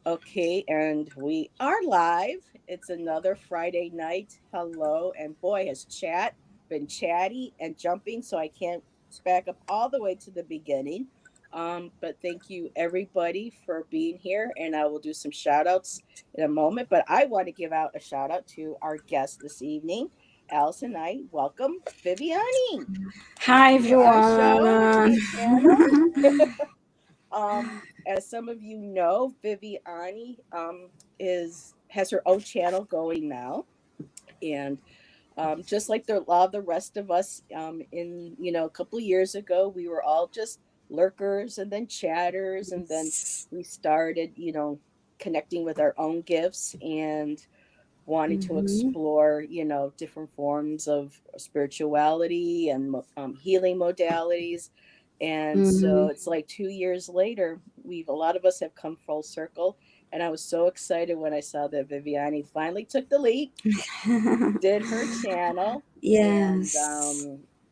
Okay, and we are live. It's another Friday night. Hello, and boy, has chat been chatty and jumping, so I can't back up all the way to the beginning. But thank you everybody for being here, and I will do some shout outs in a moment. But I want to give out a shout out to our guest this evening, Allyson and I. Welcome, Viviane, Hi to our show, to everyone. our channel. As some of you know, Viviane is has her own channel going now, and just like a lot of the rest of us, in a couple of years ago, we were all just lurkers and then chatters, and then we started, connecting with our own gifts and wanting to Mhm. explore, different forms of spirituality and healing modalities. And so Mhm. it's like 2 years later, a lot of us have come full circle. And I was so excited when I saw that Viviane finally took the leap, did her channel, and Yes.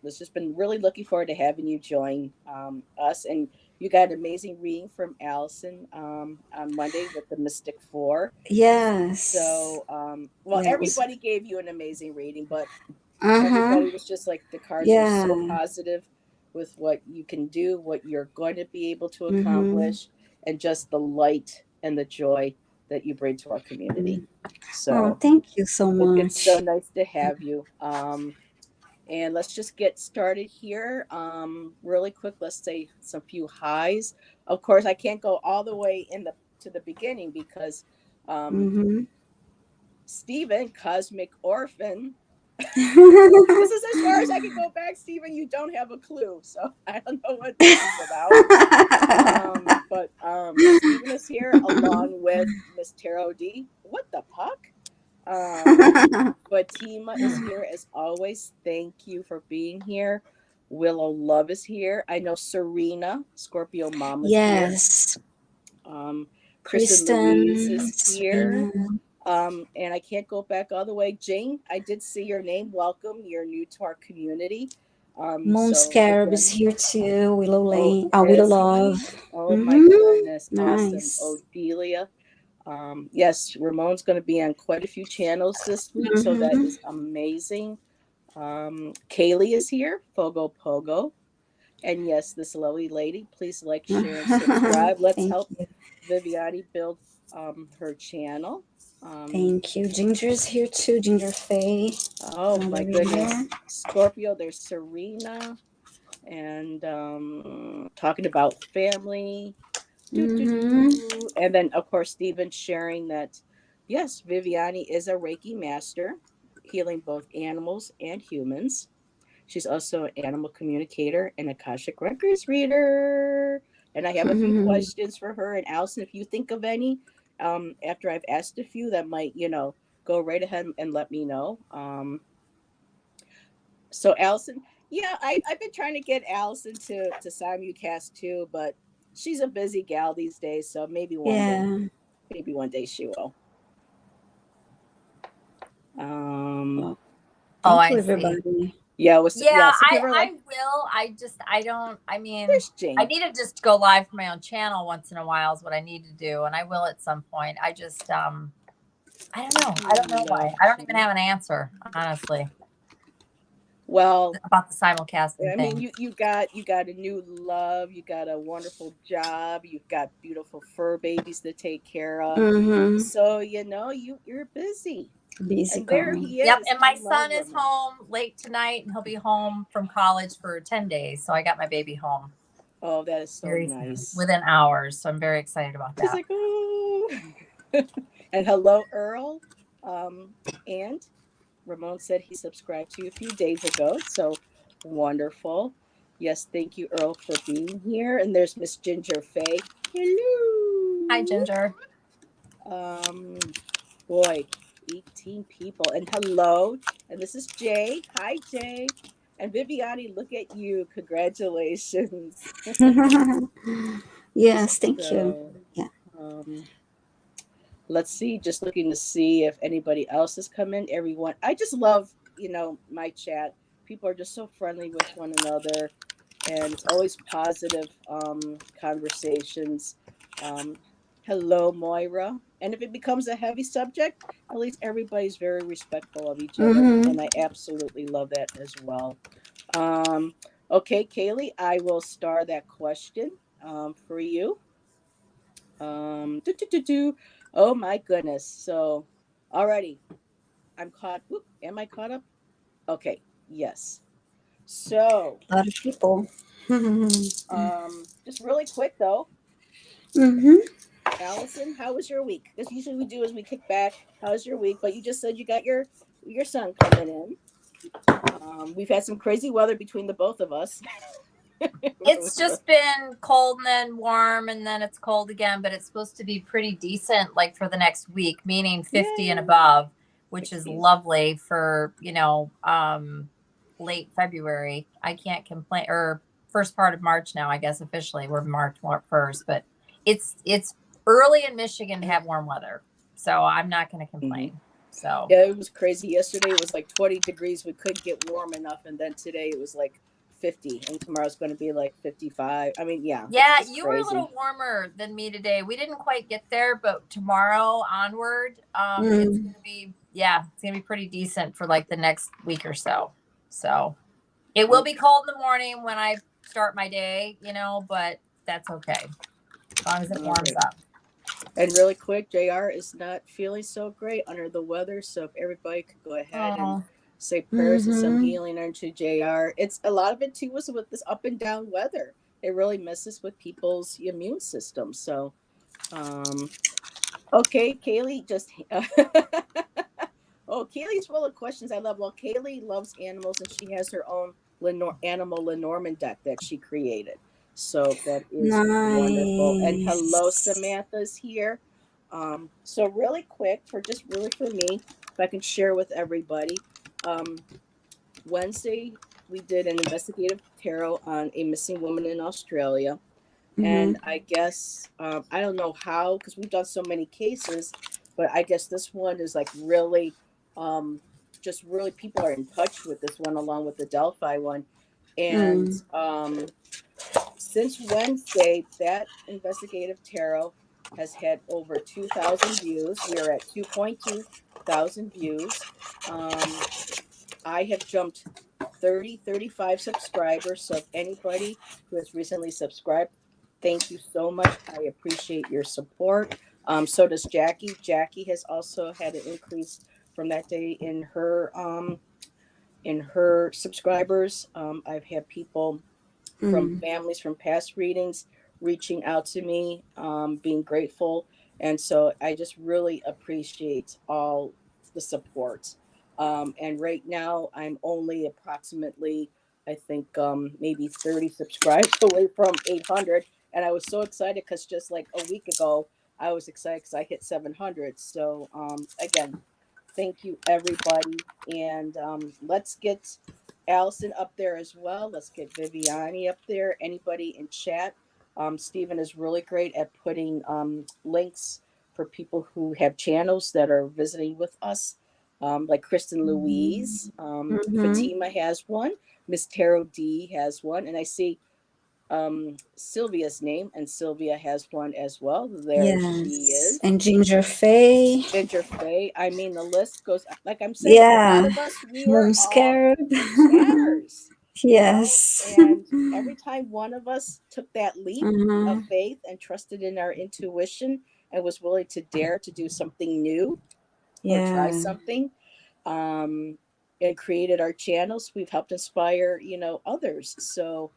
was just been really looking forward to having you join us. And you got an amazing reading from Allison on Monday with the Mystic Four. Yes. So, well, Yeah, it was. everybody gave you an amazing reading, but Uh-huh. everybody was just like the cards were so Yeah. positive with what you can do, what you're going to be able to Mhm. accomplish, and just the light and the joy that you bring to our community. Oh, So thank you so it's so much. nice to have you. And let's just get started here. Really quick, let's say some few highs. Of course, I can't go all the way in the to the beginning because um, Mhm. Stephen, Cosmic Orphan. This is as far as I can go back, Stephen. You don't have a clue, so I don't know what this is about. But Stephen is here along with Miss Taro D. What the puck? Um, Fatima is here as always. Thank you for being here. Willow Love is here. I know Serena, Scorpio Mama's here. Yes. Um, Kristen Louise Kristen, is here. Serena. And I can't go back all the way. Jane, I did see your name. Welcome. You're new to our community. Moon So Scarab is again, here too. Willow oh, Lane. Willow is Love. he? Oh my Mhm. goodness. Awesome. Nice. Odelia. Yes, Ramon's going to be on quite a few channels this week, so that Mhm. is amazing. Kaylee is here, Fogo Pogo. And yes, this lovely lady, please like, share, and subscribe. Let's Thank help you. Viviane build her channel. Um, Thank you. Ginger is here too. Ginger Faye, oh my another reader. goodness. Scorpio, there's Serena, and talking about family. Do, do, Mm-hmm. do. And then, of course, Stephen sharing that, yes, Viviane is a Reiki master, healing both animals and humans. She's also an animal communicator and Akashic Records reader. And I have a few questions for her. And Allison, if you think of any, after I've asked a few that might, go right ahead and let me know. So Allison, yeah, I've been trying to get Allison to simulcast too, but she's a busy gal these days. So Yeah. maybe one day she will. Um, Well, Oh, thank you, I see. everybody. Yeah, yeah. Some people are I like, will. I don't. I mean, "There's I Jane." need to just go live for my own channel once in a while is what I need to do, and I will at some point. I just I don't know. I don't know why. Love I don't even Jane. have an answer, honestly, Well, about the simulcasting I mean, thing. you got a new love, you got a wonderful job, you've got beautiful fur babies to take care of. Mm-hmm. So you're busy. Busy And there girl. he Yep, is. and my Hello, son is Ramon. home late tonight, and he'll be home from college for 10 days. So I got my baby home Oh, that is so very soon, nice. within hours. So I'm very excited about She's that. like, oh. And hello, Earl. And Ramon said he subscribed to you a few days ago. So wonderful. Yes, thank you, Earl, for being here. And there's Miss Ginger Faye. Hi, Hello. Ginger. Boy, 18 people. And hello. And this is Jay. Hi, Jay. And Viviane, look at you. Congratulations. Yes, thank you. So, Yeah. um, let's see. Just looking to see if anybody else has come in. Everyone, I just love, my chat. People are just so friendly with one another, and it's always positive conversations. Um, Hello, Moira. And if it becomes a heavy subject, at least everybody's very respectful of each other. Mm-hmm. And I absolutely love that as well. Um, okay, Kaylee, I will star that question for you. Do, do, do, do. Oh my goodness. So, alrighty. I'm caught. Whoop, am I caught up? Okay. Yes. So, A lot of people. Mm-hmm. just really quick though, Mm-hmm. Allison, how was your week? Because usually we do is we kick back. How's your week? But you just said you got your son coming in. We've had some crazy weather between the both of us. It's just been cold and then warm and then it's cold again, but it's supposed to be pretty decent like for the next week, meaning 50 and Yay. above, which is 60s. lovely for, late February. I can't complain, or first part of March now, I guess officially we're March 1st, but it's early in Michigan to have warm weather. So I'm not going to Mm-hmm. complain. So Yeah, it was crazy. Yesterday it was like 20 degrees. We couldn't get warm enough. And then today it was like 50. And tomorrow's going to be like 55. I mean, yeah, it's yeah, just you were a crazy. little warmer than me today. We didn't quite get there, but tomorrow onward, it's Mm. gonna be it's gonna be pretty decent for like the next week or so. So it will be cold in the morning when I start my day, but that's okay as long as it All warms right. up. And really quick, JR is not feeling so great under the weather. So if everybody could go ahead and Oh, say prayers and some Mm-hmm. healing into JR. It's a lot of it too was with this up and down weather. It really messes with people's immune system. So, um, okay, Kaylee, just oh, Kaylee's full of questions. I love. Well, Kaylee loves animals, and she has her own animal Lenormand deck that she created. So that is wonderful. And hello, Nice. Samantha's here. So really quick, for just really for me, if I can share with everybody, um, Wednesday we did an investigative tarot on a missing woman in Australia, Mm-hmm. and I guess I don't know how because we've done so many cases, but I guess this one is like really, um, just really people are in touch with this one along with the Delphi one, and Mm. since Wednesday that investigative tarot has had over 2,000 views. We are at 2.2 thousand views. Um, I have jumped 35 subscribers. So if anybody who has recently subscribed, thank you so much. I appreciate your support. So does Jackie. Jackie has also had an increase from that day in her subscribers. I've had people from Mm. families from past readings reaching out to me, being grateful. And so I just really appreciate all the support. And right now, I'm only approximately, I think, maybe 30 subscribes away from 800. And I was so excited because just like a week ago, I was excited because I hit 700. So, again, thank you, everybody. And let's get Allison up there as well. Let's get Viviane up there. Anybody in chat. Stephen is really great at putting links for people who have channels that are visiting with us, like Kristen Louise. Mm-hmm. Fatima has one. Miss Tarot D has one. And I see Sylvia's name, and Sylvia has one as well. There she Yes. is. And Ginger Faye. Ginger Faye. I mean, the list goes. Like I'm saying, a lot Yeah. of us we are Moon all Scarab. chatters, Yes. and every time one of us took that leap of Mm-hmm. faith and trusted in our intuition and was willing to dare to do something new or try Yeah. something, um, and created our channels, we've helped inspire others. So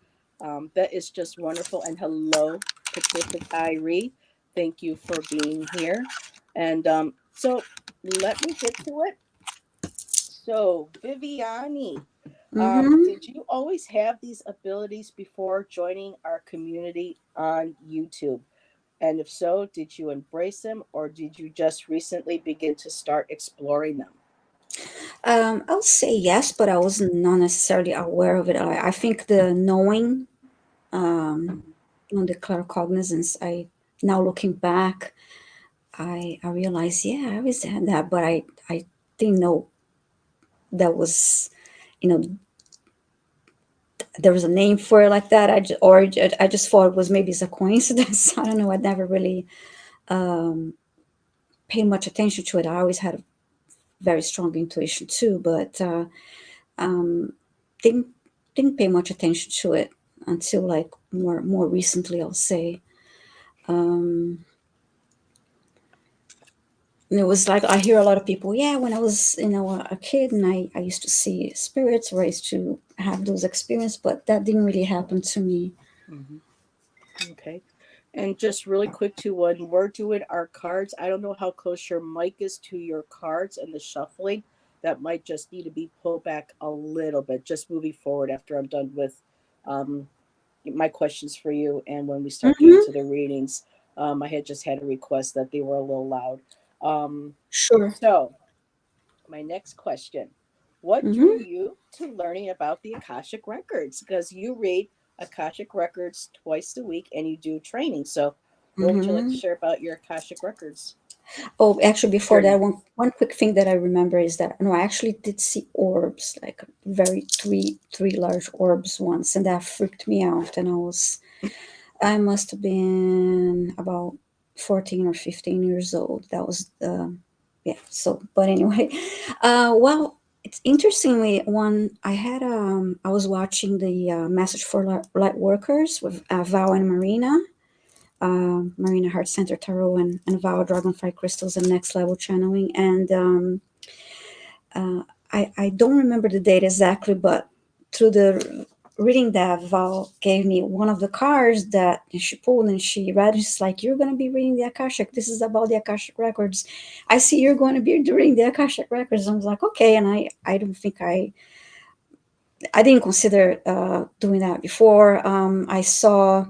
that is just wonderful. And hello, Patricia Tyree. Thank you for being here. And so let me get to it. So, Viviani, Mm-hmm. did you always have these abilities before joining our community on YouTube? And if so, did you embrace them or did you just recently begin to start exploring them? I would say yes, but I was not necessarily aware of it. I think the knowing, um, on the claircognizance, I now looking back, I realized, yeah, I always had that, but I didn't know that was, you know, there was a name for it like that. I just thought it was maybe it's a coincidence. I don't know. I never really um, pay much attention to it. I always had a very strong intuition too, but um, didn't didn't pay much attention to it until like more recently, I'll say. Um, and it was like I hear a lot of people, yeah, when I was a kid and I used to see spirits or I used to have those experiences, but that didn't really happen to me. Hmm. Okay. And just really quick to when we're doing our cards, I don't know how close your mic is to your cards and the shuffling. That might just need to be pulled back a little bit, just moving forward after I'm done with um, my questions for you. And when we start getting Mm-hmm. to the readings, I had just had a request that they were a little loud. Um, Sure. so, my next question: what drew Mm-hmm. you to learning about the Akashic Records? Because you read Akashic Records twice a week and you do training. So, what would you like to Mm-hmm. share about your Akashic Records Oh, actually, before journey? that, one quick thing that I remember is that no, I actually did see orbs, like very three large orbs once, and that freaked me out. And I must have been about 14 or 15 years old. That was yeah. So, but anyway, well, it's interestingly one I was watching the Message for Light Workers with Val and Marina. Marina Heart Center Tarot and Vow Dragonfly Crystals and Next Level Channeling. And uh, I don't remember the date exactly, but through the reading that Val gave me one of the cards that she pulled and she read, and she's like, "You're going to be reading the Akashic. This is about the Akashic Records. I see you're going to be reading the Akashic Records." I was like, okay. And I don't think I didn't consider doing that before. I saw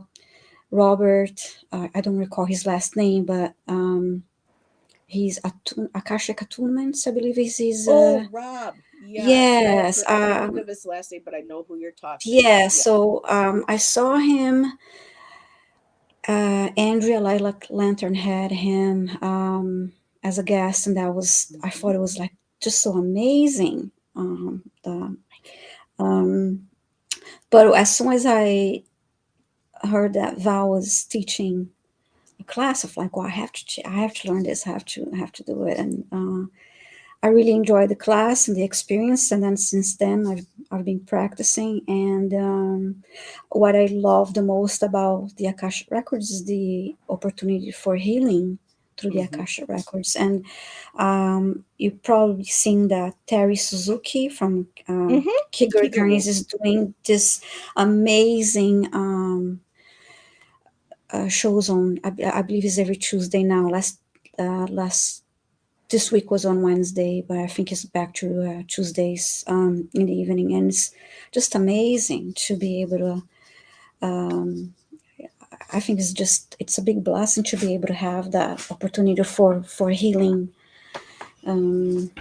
Robert, I don't recall his last name, but he's Akashic Attunements, I believe is his. Oh, Rob. Yes. Yes, I can't think of his last name, but I know who you're talking about. yeah. Yeah. So I saw him. Andrea Lilac Lantern had him as a guest, and I Hmm. thought it was like just so amazing. The, um, but as soon as I heard that Val was teaching a class of like, well, I have to learn this, I have to do it, and I really enjoyed the class and the experience. And then since then, I've been practicing. And what I love the most about the Akasha Records is the opportunity for healing through the Hmm. Akasha Records. And you've probably seen that Terry Suzuki from Hmm. Kigger Kigeru. Attorneys is doing this amazing shows on. I believe it's every Tuesday now. Last this week was on Wednesday, but I think it's back to Tuesdays in the evening, and it's just amazing to be able to. Um, I think it's a big blessing to be able to have that opportunity for healing. Um,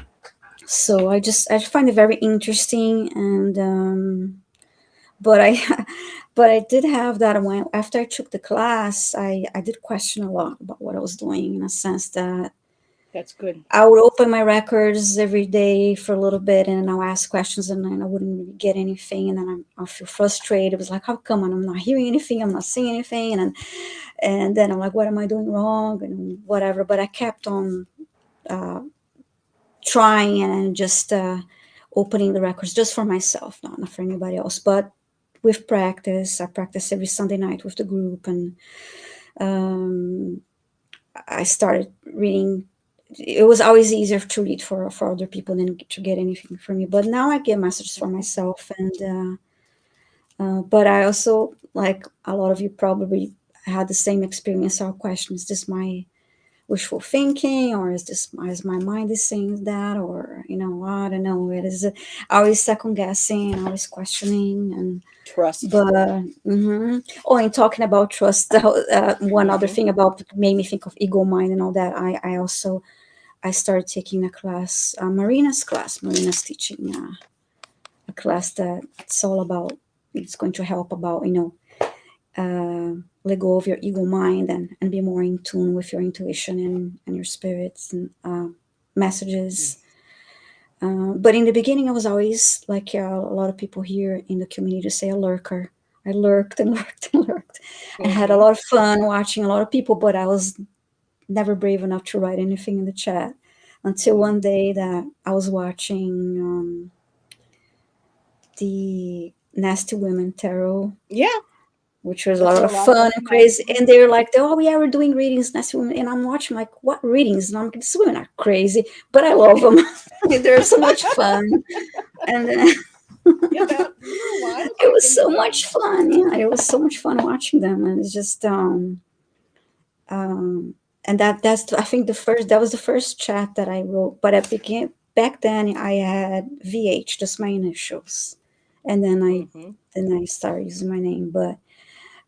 so I find it very interesting, and but I but I did have that when after I took the class, I did question a lot about what I was doing in a sense that That's good. I would open my records every day for a little bit and I'll ask questions and then I wouldn't really get anything. And then I'll feel frustrated. It was like, how come I'm not hearing anything? I'm not seeing anything. And then I'm like, what am I doing wrong? And whatever. But I kept on uh, trying and just opening the records just for myself, not for anybody else. But with practice, I practice every Sunday night with the group. And um, I started reading. It was always easier to read for other people than to get anything from me. But now I get messages for Hmm. myself, and but I also like a lot of you probably had the same experience or question: is this my wishful thinking, or is my mind is saying that, or I don't know. It is always second guessing and always questioning and. Trust. But oh, and talking about trust, one other Hmm. thing about made me think of ego mind and all that. I started taking a class, Marina's class. Marina's teaching a class that it's all about. It's going to help about let go of your ego mind and be more in tune with your intuition and your spirits and messages. But in the beginning, I was always like a lot of people here in the community say a lurker. I lurked and lurked and lurked. I had a Hmm. lot of fun watching a lot of people, but I was never brave enough to write anything in the chat until one day that I was watching the Nasty Women Tarot, Yeah, which was a that's lot where of a lot of fun us and met. crazy. And they're like, oh yeah, we're doing readings, Nasty Women, and I'm watching like, what readings? And I'm like, these women are crazy, but I love them. They're so much fun, and then Yeah, that you were wild it back was in the so day. much fun. Yeah, it was so much fun watching them, and it's just um, and that's I think that was the first chat that I wrote. But I began back then. I had VH, just my initials, and Mm-hmm. then I started using my name. But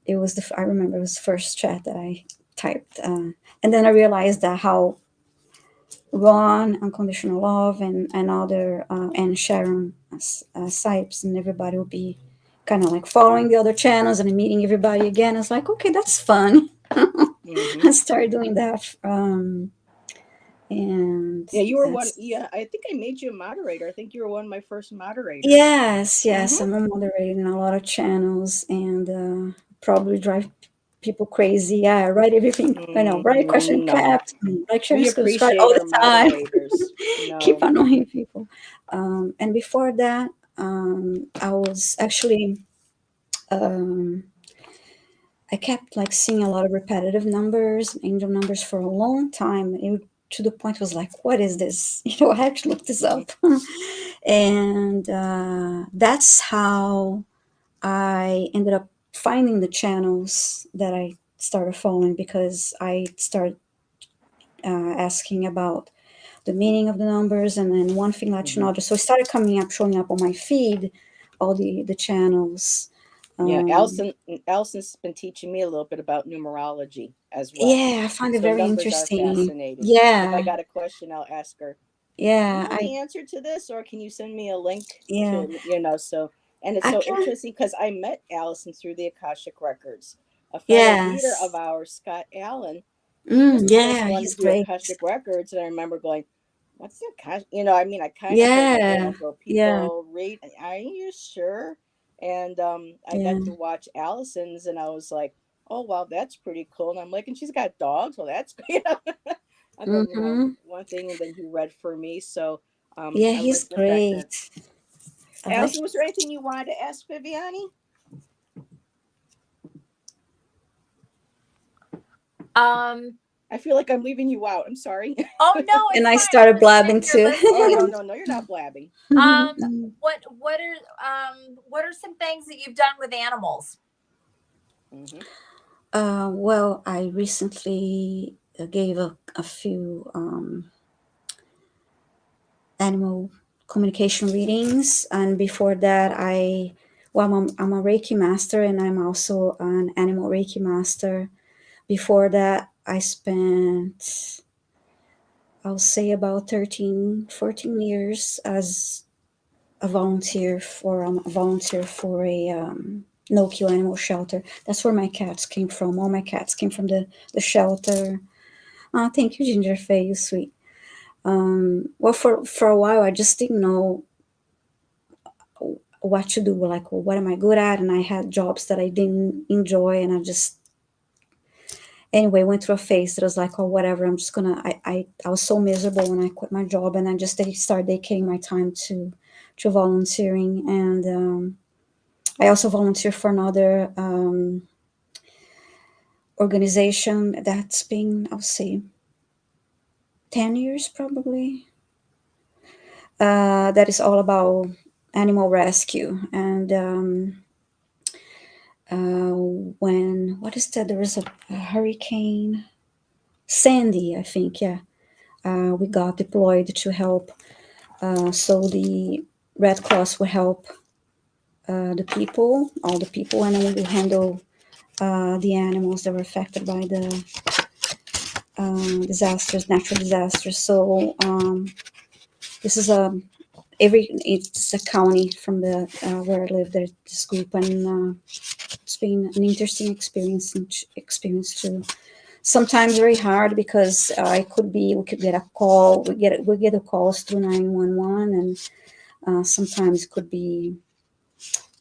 it was I remember it was the first chat that I typed, and then I realized that how Ron, Unconditional Love, and other and Sharon Sipes and everybody will be kind of like following the other channels and meeting everybody again. It's like, okay, that's fun. Mm-hmm. I started doing that, and Yeah, you were one. that's Yeah, I think I made you a moderator. I think you were one of my first moderators. yes, Mm-hmm. I'm a moderator in a lot of channels, and probably drive people crazy. Yeah, write everything, write question No, clapped, like share we and subscribe all appreciate our the time. moderators. Keep No. annoying people. And before that, I was actually um, I kept like seeing a lot of repetitive numbers, angel numbers for a long time. To the point was like, what is this? I had to look this Mm-hmm. up, and that's how I ended up finding the channels that I started following because I started asking about the meaning of the numbers, and then one thing led to Mm-hmm. another. So it started coming up, showing up on my feed, all the channels. Yeah, Um, Allison's been teaching me a little bit about numerology as well. yeah, I find it So very numbers are interesting. fascinating. If I Yeah, got a question, I'll ask her, "Do you yeah, know the answer to this, or can you send me a link yeah, to So, and it's I so can. interesting because I met Allison through the Akashic Records. A fellow reader of Yes. ours, Scott Allen, he was the first Yeah, one to he's do great. Akashic Records, and I remember going, "What's the Akashic?" I mean, I kind of heard, Yeah, go yeah, people read. Are you sure? And I got to yeah. watch Allison's, and I was like, "Oh wow, that's pretty cool." And I'm like, "And she's got dogs. Well, that's And then Mm-hmm. one thing, and then he read for me. So Yeah, I he's like the fact that great. I like. Allison. Was there anything you wanted to ask Viviane? Um. I feel like I'm leaving you out. I'm sorry. Oh no, And it's I fine. I'm started just sitting blabbing here too. Oh no, listening. no, no! You're not blabbing. What are some things that you've done with animals? Hmm. Well, I recently gave a few animal communication readings, and before that, I'm a Reiki Master, and I'm also an Animal Reiki Master. Before that, I spent, I'll say, about 13, 14 years as a volunteer for a no kill animal shelter. That's where my cats came from. All my cats came from the shelter. Oh, thank you, Ginger Faye. You sweet. Well, for a while, I just didn't know what to do. Like, well, what am I good at? And I had jobs that I didn't enjoy, and I just anyway went through a phase that was like, oh, whatever. I'm just gonna. I was so miserable when I quit my job, and I just started dedicating my time to volunteering, and I also volunteer for another organization that's been, I'll say, 10 years probably. That is all about animal rescue. And what is that? There was a hurricane, Sandy, I think, yeah. We got deployed to help. So the Red Cross will help all the people, and then we will handle the animals that were affected by the disasters, natural disasters. So this is it's a county from the where I live. There's this group, and it's been an interesting experience too. Sometimes very hard because we could get a call, we get a calls through 911, and sometimes it could be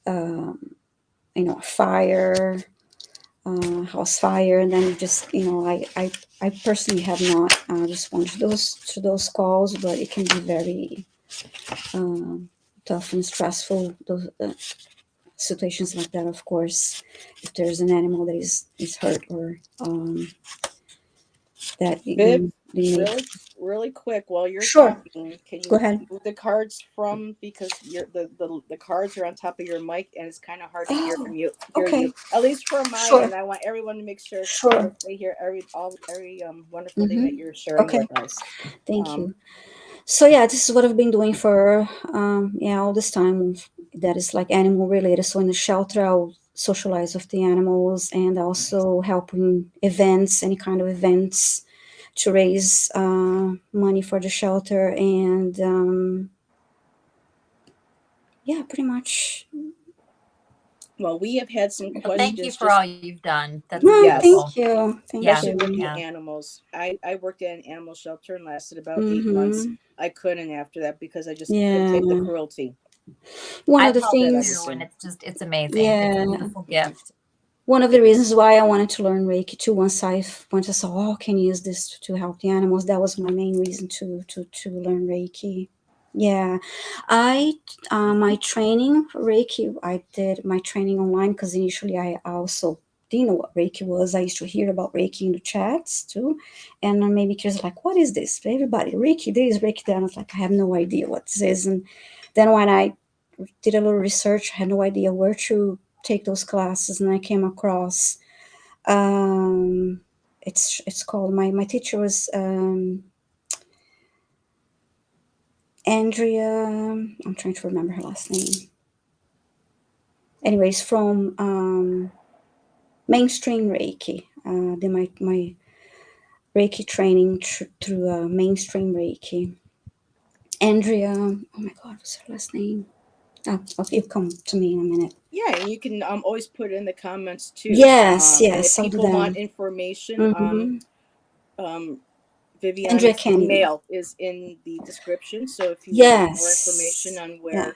a fire. house fire, and then you just, I personally have not responded to those calls, but it can be very tough and stressful. Those situations like that, of course, if there's an animal that is hurt, or that Viv, you need. really quick, while you're Sure, talking, can go you ahead. move the cards from, because the cards are on top of your mic and it's kind of hard to hear Oh, from you, hear you, okay, at least from my sure, end. I want everyone to make sure sure. that they hear every wonderful thing that Mm-hmm. you're sharing Okay, with us. thank Um, you. So yeah, this is what I've been doing for yeah, all this time. That is like animal related. So in the shelter, I'll socialize with the animals, and also helping events, any kind of events, to raise money for the shelter, and yeah, pretty much. well, we have had some Well, thank you questions for just, all you've done. That's No, yes, beautiful. thank you, thank Yeah, especially with you. the yeah. animals. I worked at an animal shelter and lasted about 8 months. Mm-hmm. I couldn't after that because I just couldn't take the Yeah, cruelty one of I've the helped that I was things. too, and in. it's amazing. It's a Yeah, beautiful gift. one of the reasons why I wanted to learn Reiki too, once I saw, oh, can you use this to help the animals? That was my main reason to learn Reiki. Yeah, I my training for Reiki, I did my training online, because initially I also didn't know what Reiki was. I used to hear about Reiki in the chats too, and then maybe kids like, what is this? Everybody, Reiki this, Reiki that. I was like, I have no idea what this is. And then when I did a little research, I had no idea where to take those classes, and I came across um, it's called, my teacher was Andrea. I'm trying to remember her last name. Anyways, from mainstream Reiki. Did my Reiki training through mainstream Reiki. Andrea. Oh my God, what's her last name? Oh, okay, it'll come to me in a minute. Yeah, and you can always put it in the comments too. Yes, And if yes, I'll do people want that. information, Mm-hmm. um, Andrea Viviane's Kennedy. email is in the description. So if you want more information Yes, on where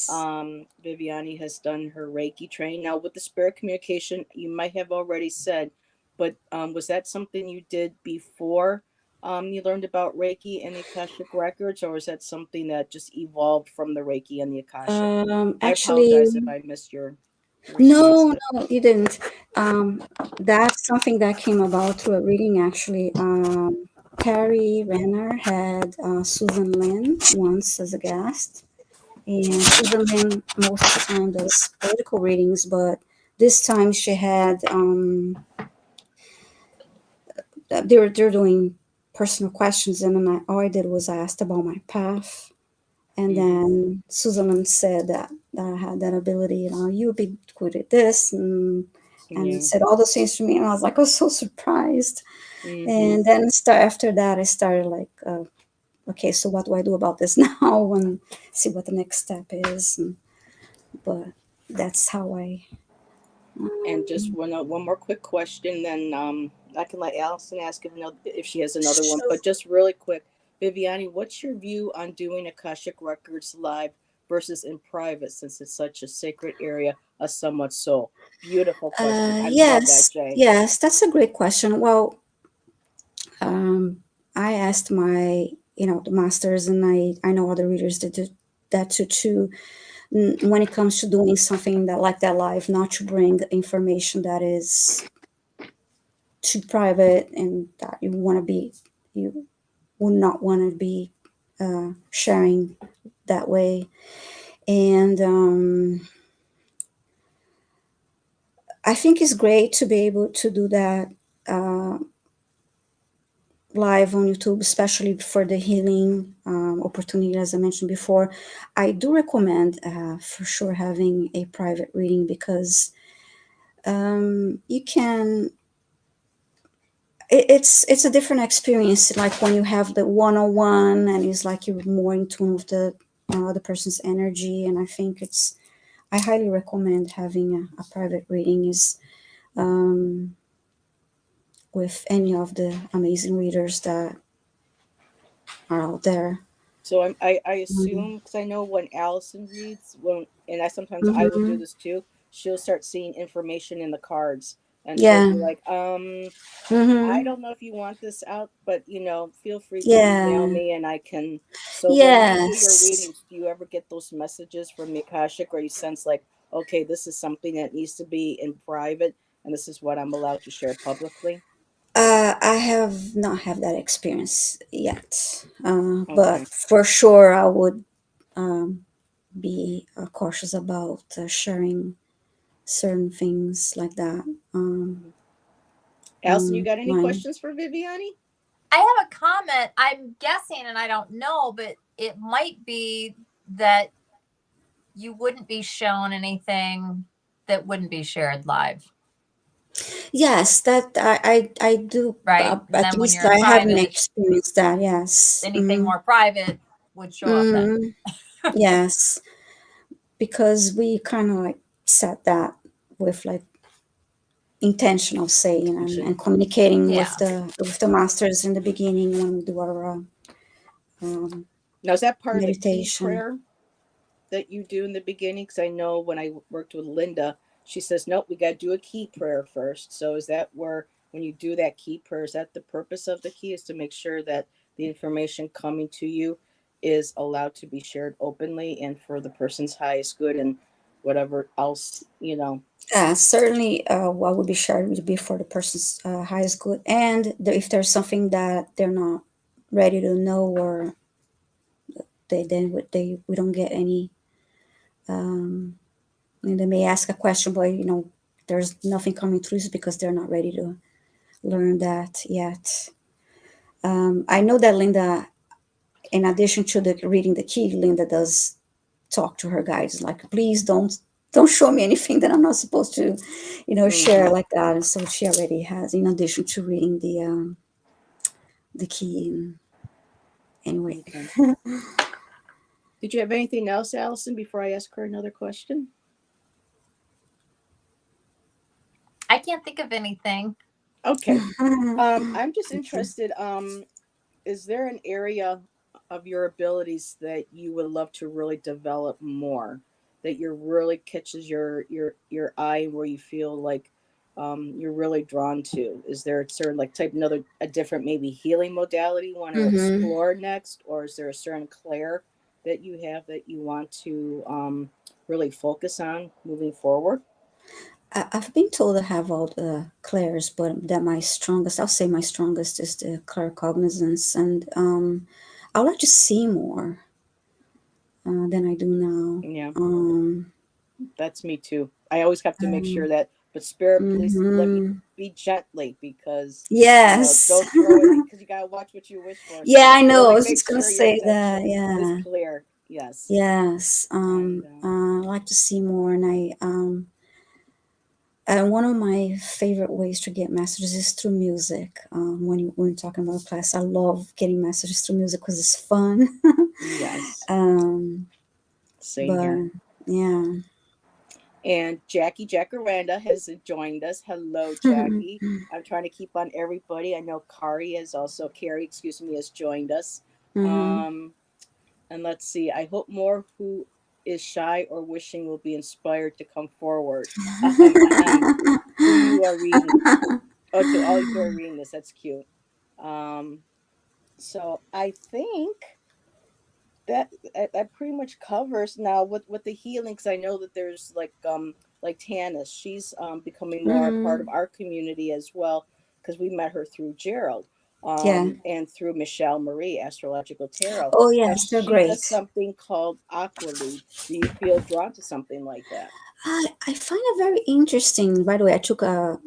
yes. Viviane has done her Reiki training. Now, with the spirit communication, you might have already said, but was that something you did before you learned about Reiki and the Akashic Records, or was that something that just evolved from the Reiki and the Akashic? I apologize if Actually, I missed your response no, there. no, you didn't. That's something that came about through a reading, actually. Terry Renner had Susan Lynn once as a guest, and Susan Lynn most of the time does political readings, but this time she had they're doing personal questions, and then all I did was I asked about my path. And Mm-hmm. then Susan said that I had that ability, you'll be good at this, and Yeah. said all those things to me, and I was like, I was so surprised. Mm-hmm. And then after that, I started like, okay, so what do I do about this now, and see what the next step is. But that's how I. And just Um, one more quick question, then I can let Allison ask if she has another one. so, But just really quick, Viviane, what's your view on doing Akashic Records live versus in private, since it's such a sacred area, a somewhat soul? Beautiful question. I love that, yes, Jay. yes, that's a great question. Well, I asked my, the masters, and I know other readers that do that too. When it comes to doing something that like that live, not to bring information that is too private, and that you would not want to be sharing that way. And I think it's great to be able to do that live on YouTube, especially for the healing opportunity, as I mentioned before. I do recommend for sure having a private reading, because you can. It's a different experience, like when you have the one-on-one, and it's like you're more in tune with the other person's energy. And I think I highly recommend having a private reading is with any of the amazing readers that are out there. So I assume, because I know when Allison reads, and I sometimes I will do Mm-hmm. this too. She'll start seeing information in the cards, and she'll Yeah. be like, I Mm-hmm. don't know if you want this out, but feel free to email Yeah. me and I can. So when you do your Yes. readings, do you ever get those messages from the Akashic where you sense like, okay, this is something that needs to be in private and this is what I'm allowed to share publicly? I have not had that experience yet, but Okay. for sure I would um, be cautious about sharing certain things like that Mhm. Alison, you got any online. questions for Viviane? I have a comment. I'm guessing, and I don't know, but it might be that you wouldn't be shown anything that wouldn't be shared live, Yes, that I do. right? And At then when least you're in I haven't private, experienced that. Yes. anything more private would show up then. Mm, yes, because we kind of like set that with like intention of saying Mention. and communicating Yeah. with the masters in the beginning when we do our um, Now, is that part of the key meditation. prayer that you do in the beginning? Because I know when I worked with Linda, she says, nope, we got to do a key prayer first. So is that where, when you do that key prayer, is that the purpose of the key, is to make sure that the information coming to you is allowed to be shared openly and for the person's highest good and whatever else. Certainly, what would be shared would be for the person's highest good, and if there's something that they're not ready to know, or they we don't get any. Um, they may ask a question, but there's nothing coming through is because they're not ready to learn that yet. I know that Linda, in addition to the reading the key, Linda does talk to her guides like, please don't show me anything that I'm not supposed to share Hmm. like that. And so she already has, in addition to reading the key. Anyway. Okay. Did you have anything else, Allison, before I ask her another question? I can't think of anything. Okay. I'm just interested. Is there an area of your abilities that you would love to really develop more, that you're really catches your eye, where you feel like you're really drawn to? Is there a certain like type, another a different maybe healing modality you want to Hmm. explore next, or is there a certain clair that you have that you want to really focus on moving forward? I've been told I have all the clairs, but that my strongest, I'll say my strongest is the claircognizance, and I would like to see more than I do now. Yeah, Um, that's me too. I always have to make sure um, that, but Spirit, please let me mhm. be gently, because Yes. don't throw it, because you gotta watch what you wish for. Yeah, So I know. I really was make just gonna sure your say that. intention is Yeah. clear. Yes, Yes. and I like to see more, and one of my favorite ways to get messages is through music. When you're talking about class, I love getting messages through music because it's fun. yes, um, same here. but yeah. And Jackie Jacaranda has joined us. Hello, Jackie. I'm trying to keep on everybody. I know Kari has also Carrie, excuse me, has joined us. Hmm. Um, And let's see. I hope more who is shy or wishing will be inspired to come forward. Ahem. Who you are reading? Oh, to all who are reading this. That's cute. Um, so I think that pretty much covers now with the healing. Because I know that there's like Tanis. She's becoming more a part of Hmm. our community as well, because we met her through Gerald, Yeah. and through Michelle Marie, Astrological Tarot. Oh Now yes, they're she does great. something called Aqualute. Do you feel drawn to something like that? I find it very interesting. By the way, I took a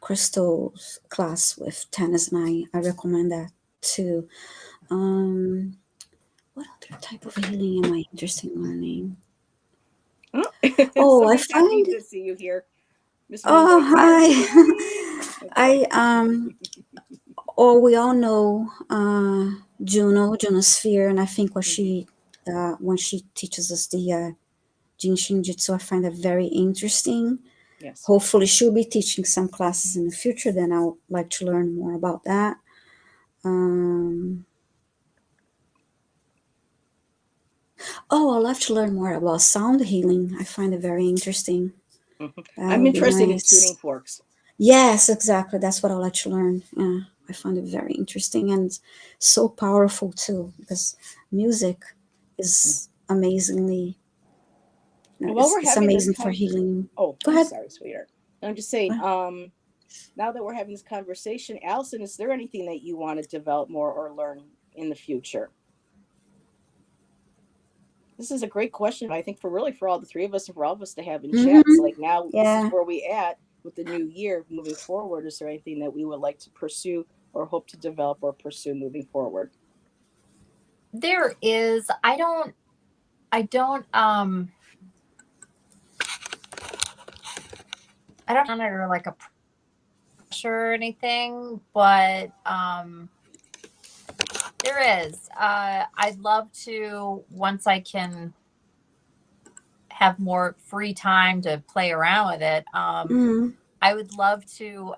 crystals class with Tanis and I. I recommend that too. Um, what other type of healing am I interested in learning? Huh? Oh, I Somebody's happy find. to see you here. Miss Oh, Moonlight. Hi, Viviane. hi. Okay. We all know Juno Sphere, and I think what Mhm. she when she teaches us the Jinshin Jitsu, I find that very interesting. Yes. Hopefully, she'll be teaching some classes in the future. Then I would like to learn more about that. Um, I love to learn more about sound healing. I find it very interesting. Mhm. That I'm would be interested in nice. tuning forks. Yes, exactly. That's what I'll let you learn. Yeah, I find it very interesting and so powerful too, because music Mm. is amazingly, While we're it's having this amazing for healing. oh, Go I'm ahead. sorry, sweetheart. I'm just saying, now that we're having this conversation, Allyson, is there anything that you want to develop more or learn in the future? This is a great question. I think for all the three of us and for all of us to have in chats. Mm-hmm. Like now, this is Yeah. where we at with the new year moving forward. Is there anything that we would like to pursue or hope to develop or pursue moving forward? There is. I don't under like a pressure or anything, but there is. I'd love to, once I can have more free time to play around with it. Mm-hmm. I would love to.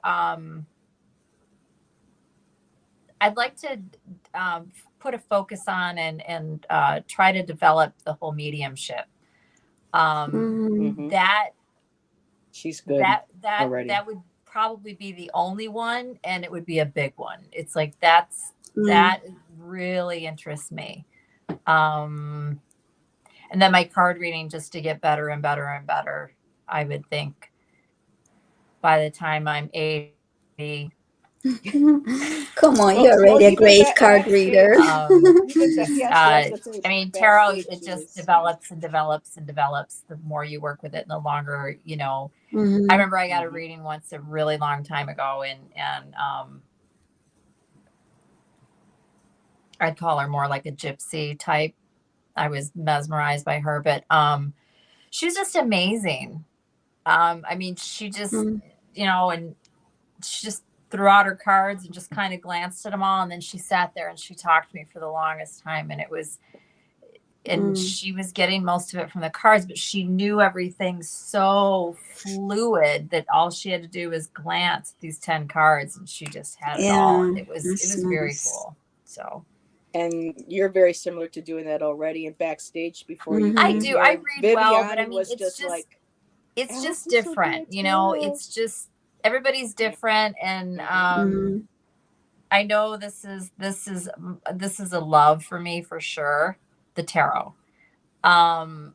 I'd like to put a focus on and try to develop the whole mediumship. Mm-hmm. Mm-hmm. That She's good already. that would probably be the only one, and it would be a big one. It's like Mm-hmm. that really interests me. Um, and then my card reading, just to get better and better and better. I would think by the time I'm 80, Come on, Well, you're already a even great card reader. backstage, even just yes, I was gonna say I mean, tarot, backstage. it She just was. develops and develops and develops the more you work with it and the longer, I Mm-hmm. remember I got a Mm-hmm. reading once a really long time ago, and I'd call her more like a gypsy type. I was mesmerized by her, but she was just amazing. I mean, she just, and she just threw out her cards and just kind of glanced at them all, and then she sat there and she talked to me for the longest time, and Mm-hmm. she was getting most of it from the cards, but she knew everything so fluid that all she had to do was glance at these 10 cards and she just had it all. Yeah, It that's was very nice. cool. So And you're very similar to doing that already. And backstage before you I came Mm-hmm. do. I here, read well, but I Viviane mean, was just like, it's just Allison's so good different, at tarot. it's just, everybody's different. And, Mm-hmm. Mm-hmm. I know this is a love for me for sure, the tarot. Um,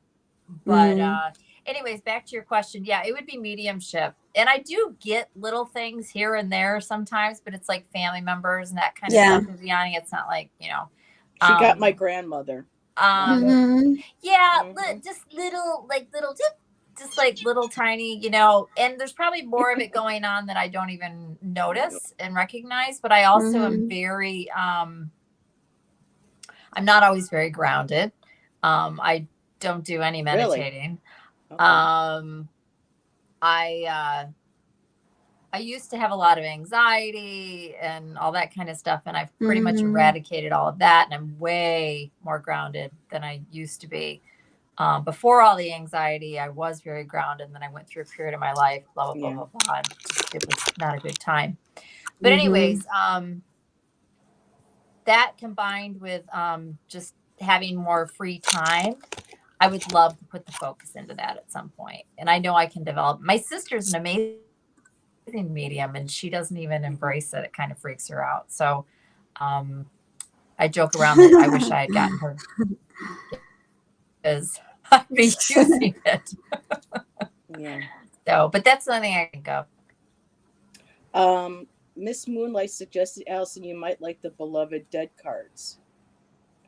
but Mm-hmm. anyways, back to your question. Yeah, it would be mediumship. And I do get little things here and there sometimes, but it's like family members and that kind of Yeah. stuff. Viviane, it's not like, She got my um, grandmother. um, Mm-hmm. yeah, Mm-hmm. just just like little tiny, and there's probably more of it going on that I don't even notice and recognize, but I also am Mm-hmm. very, I'm not always very grounded. I don't do any Really? meditating. Okay. Um, I used to have a lot of anxiety and all that kind of stuff, and I've pretty much Mm-hmm. eradicated all of that, and I'm way more grounded than I used to be. Before all the anxiety, I was very grounded, and then I went through a period of my life, blah blah Yeah. blah blah blah. And it was not a good time. But Mm-hmm. anyways, that combined with just having more free time, I would love to put the focus into that at some point. And I know I can develop. My sister's an amazing medium and she doesn't even Mm-hmm. embrace it. It kind of freaks her out. So um, I joke around that I wish I had gotten her because I'd be using it. Yeah. So, but that's something I think of. Miss Moonlight suggested, Allyson, you might like the Beloved Dead cards.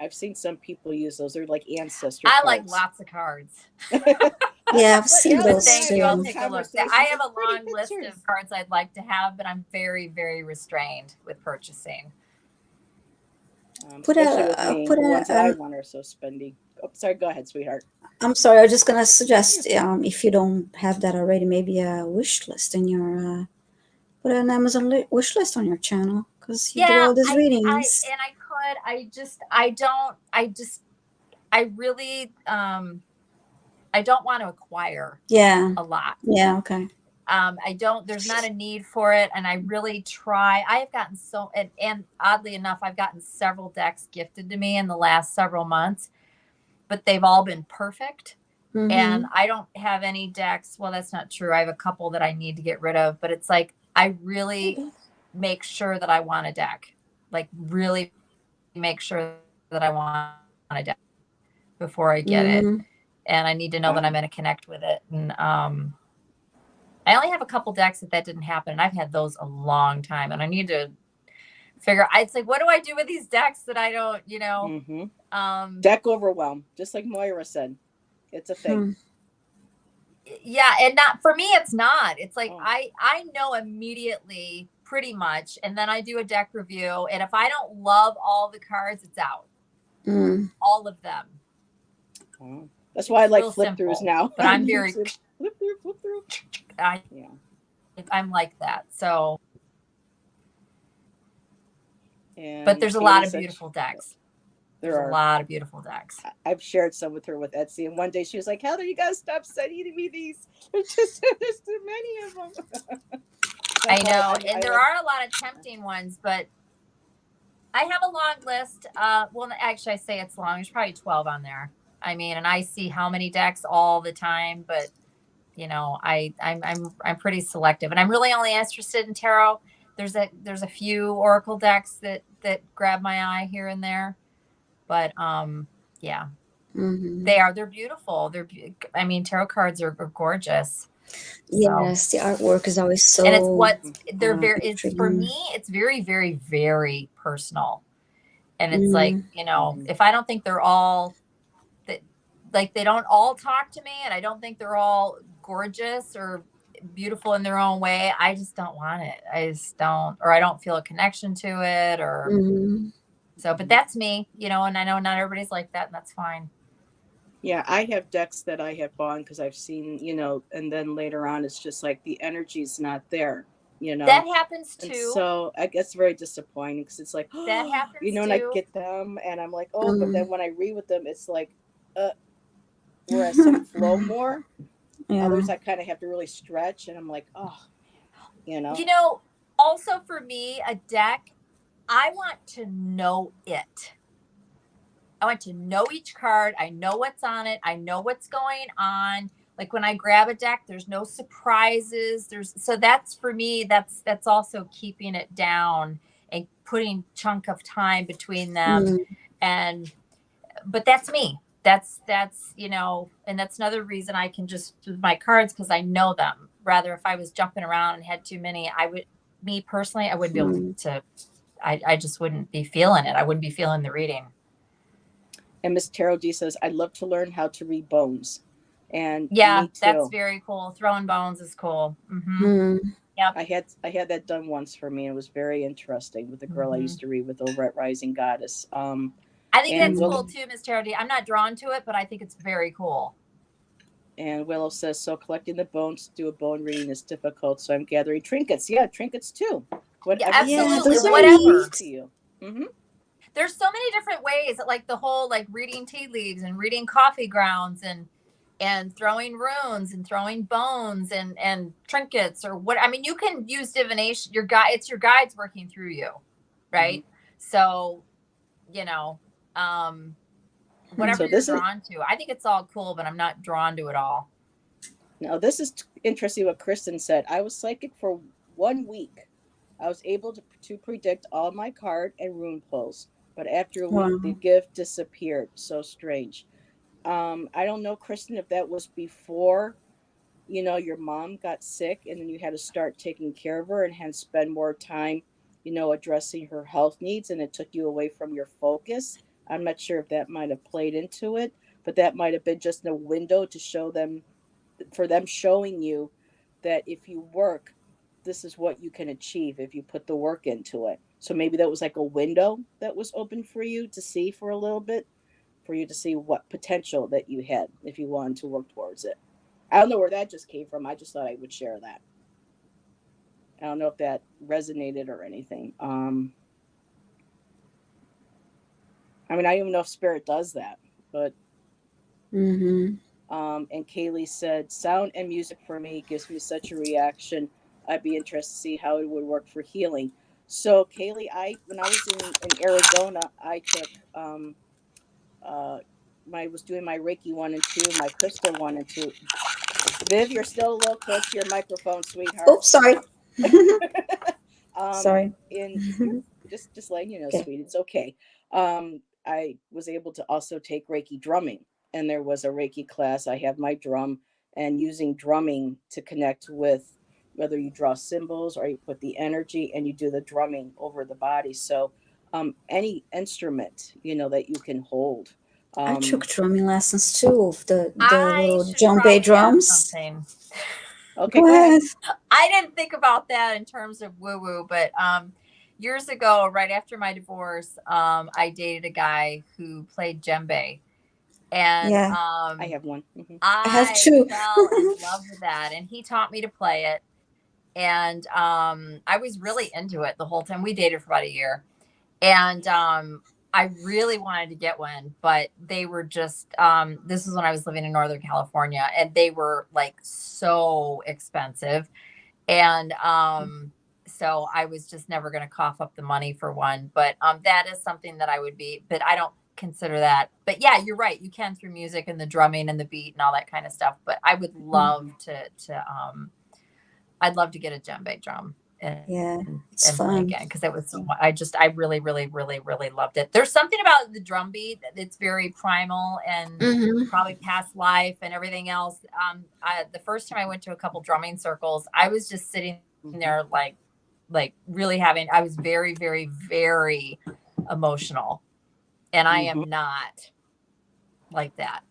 I've seen some people use those. They're like ancestor I like cards. lots of cards. Yeah, I've But seen But Allyson and those I thank have you. had I'll too. this take a look. conversation. I have Some a pretty long list pictures. of cards I'd like to have, but I'm very, very restrained with purchasing. Put Especially with a me. put The ones that I a. want are so spendy. Oh, sorry. Go ahead, sweetheart. I'm sorry. I was just gonna suggest, if you don't have that already, maybe a wish list in your put an Amazon wish list on your channel because you do Yeah, all these readings. I could. I really, I don't want to acquire Yeah. a lot. Yeah. Okay. I don't, there's not a need for it. And I really try. I have gotten and oddly enough, I've gotten several decks gifted to me in the last several months, but they've all been perfect. And I don't have any decks. Well, that's not true. I have a couple that I need to get rid of, but it's like I really make sure that I want a deck. Like really make sure that I want a deck before I get it. And I need to know that I'm going to connect with it. And I only have a couple decks that didn't happen. And I've had those a long time. And I need to figure out, it's like, what do I do with these decks that I don't, you know? Deck overwhelm, just like Moira said. It's a thing. Yeah, and not for me, it's not. It's like I know immediately pretty much, and then I do a deck review, and if I don't love all the cards, it's out. All of them. That's why I like flip throughs now. But I'm very flip through. I'm like that. So, and but there's a lot of beautiful decks. There's a lot of beautiful decks. I've shared some with her with Etsy, and one day she was like, "Heather, you gotta stop sending me these. There's too many of them." I know, and there are a lot of tempting ones, but I have a long list. Well, actually, I say it's long. There's probably 12 on there. I mean, and I see how many decks all the time, but you know, I'm pretty selective, and I'm really only interested in tarot. There's a few oracle decks that grab my eye here and there. But yeah, they're beautiful. I mean, tarot cards are gorgeous. Yes, the artwork is always so. And it's for me, it's very, very, very personal. And it's like, you know, if I don't think they're all like they don't all talk to me, and I don't think they're all gorgeous or beautiful in their own way, I just don't want it. I just don't, or I don't feel a connection to it, or. So, but that's me, you know, and I know not everybody's like that, and that's fine. Yeah, I have decks that I have bought because I've seen, you know, and then later on it's just like the energy's not there, you know. That happens too. And so I guess very disappointing because it's like, that happens you know, too. And I get them and I'm like, oh, but then when I read with them, it's like, whereas some flow more, others I kind of have to really stretch, and I'm like, oh, you know. You know, also for me, a deck, I want to know it. I want to know each card. I know what's on it. I know what's going on. Like when I grab a deck, there's no surprises. So that's for me, that's also keeping it down and putting chunk of time between them. But that's me. That's, you know, and that's another reason I can just with my cards, because I know them. Rather, if I was jumping around and had too many, me personally, I wouldn't be able to, I just wouldn't be feeling it. I wouldn't be feeling the reading. And Miss Tarot D says, I'd love to learn how to read bones. And yeah, that's very cool. Throwing bones is cool. Yep. I had that done once for me. It was very interesting with the girl I used to read with over at Rising Goddess. I think that's cool too, Miss Tarot D. I'm not drawn to it, but I think it's very cool. And Willow says, so collecting the bones to do a bone reading is difficult, so I'm gathering trinkets. Yeah, trinkets too. Whatever. Absolutely. Whatever. To you. There's so many different ways, like the whole like reading tea leaves and reading coffee grounds and throwing runes and throwing bones and trinkets or what. I mean, you can use divination. It's your guides working through you, right? So, you know, whatever you're drawn to. I think it's all cool, but I'm not drawn to it all. Now, this is interesting what Kristen said. I was psychic for 1 week. I was able to predict all my card and rune pulls, but after a week, the gift disappeared. So strange. I don't know, Kristen, if that was before, you know, your mom got sick and then you had to start taking care of her and had to spend more time, you know, addressing her health needs, and it took you away from your focus. I'm not sure if that might have played into it, but that might have been just a window to show them, for them showing you that if you work, this is what you can achieve if you put the work into it. So maybe that was like a window that was open for you to see for a little bit, for you to see what potential that you had if you wanted to work towards it. I don't know where that just came from. I just thought I would share that. I don't know if that resonated or anything. I mean, I don't even know if spirit does that, but. And Kaylee said, sound and music for me gives me such a reaction. I'd be interested to see how it would work for healing. So Kaylee, when I was in Arizona, I took was doing my Reiki 1 and 2, my crystal 1 and 2. Viv, you're still a little close to your microphone, sweetheart. Oops, sorry. Sorry. In you're just letting you know, Okay. sweet, it's okay. I was able to also take Reiki drumming, and there was a Reiki class. I have my drum, and using drumming to connect with, whether you draw symbols or you put the energy and you do the drumming over the body. So any instrument, that you can hold. I Um, took drumming lessons too, of the I little should djembe probably add drums. something. okay, Go go ahead. ahead. I didn't think about that in terms of woo woo, but years ago, right after my divorce, I dated a guy who played djembe, and Yeah, I have one. Hmm. I have I two. fell in love with that, and he taught me to play it, and I was really into it the whole time. We dated for about a year, and I really wanted to get one, but they were just this is when I was living in Northern California, and they were like so expensive. And so I was just never going to cough up the money for one. But that is something that I would be, but I don't consider that. But yeah, you're right. You can through music and the drumming and the beat and all that kind of stuff. But I would love I'd love to get a djembe drum Yeah, and it's play fun. again, because it was I really, really, really, really loved it. There's something about the drum beat that's very primal and Hmm. probably past life and everything else. The first time I went to a couple drumming circles, I was just sitting Hmm. there like really I was very, very, very emotional, and I Hmm. am not like that.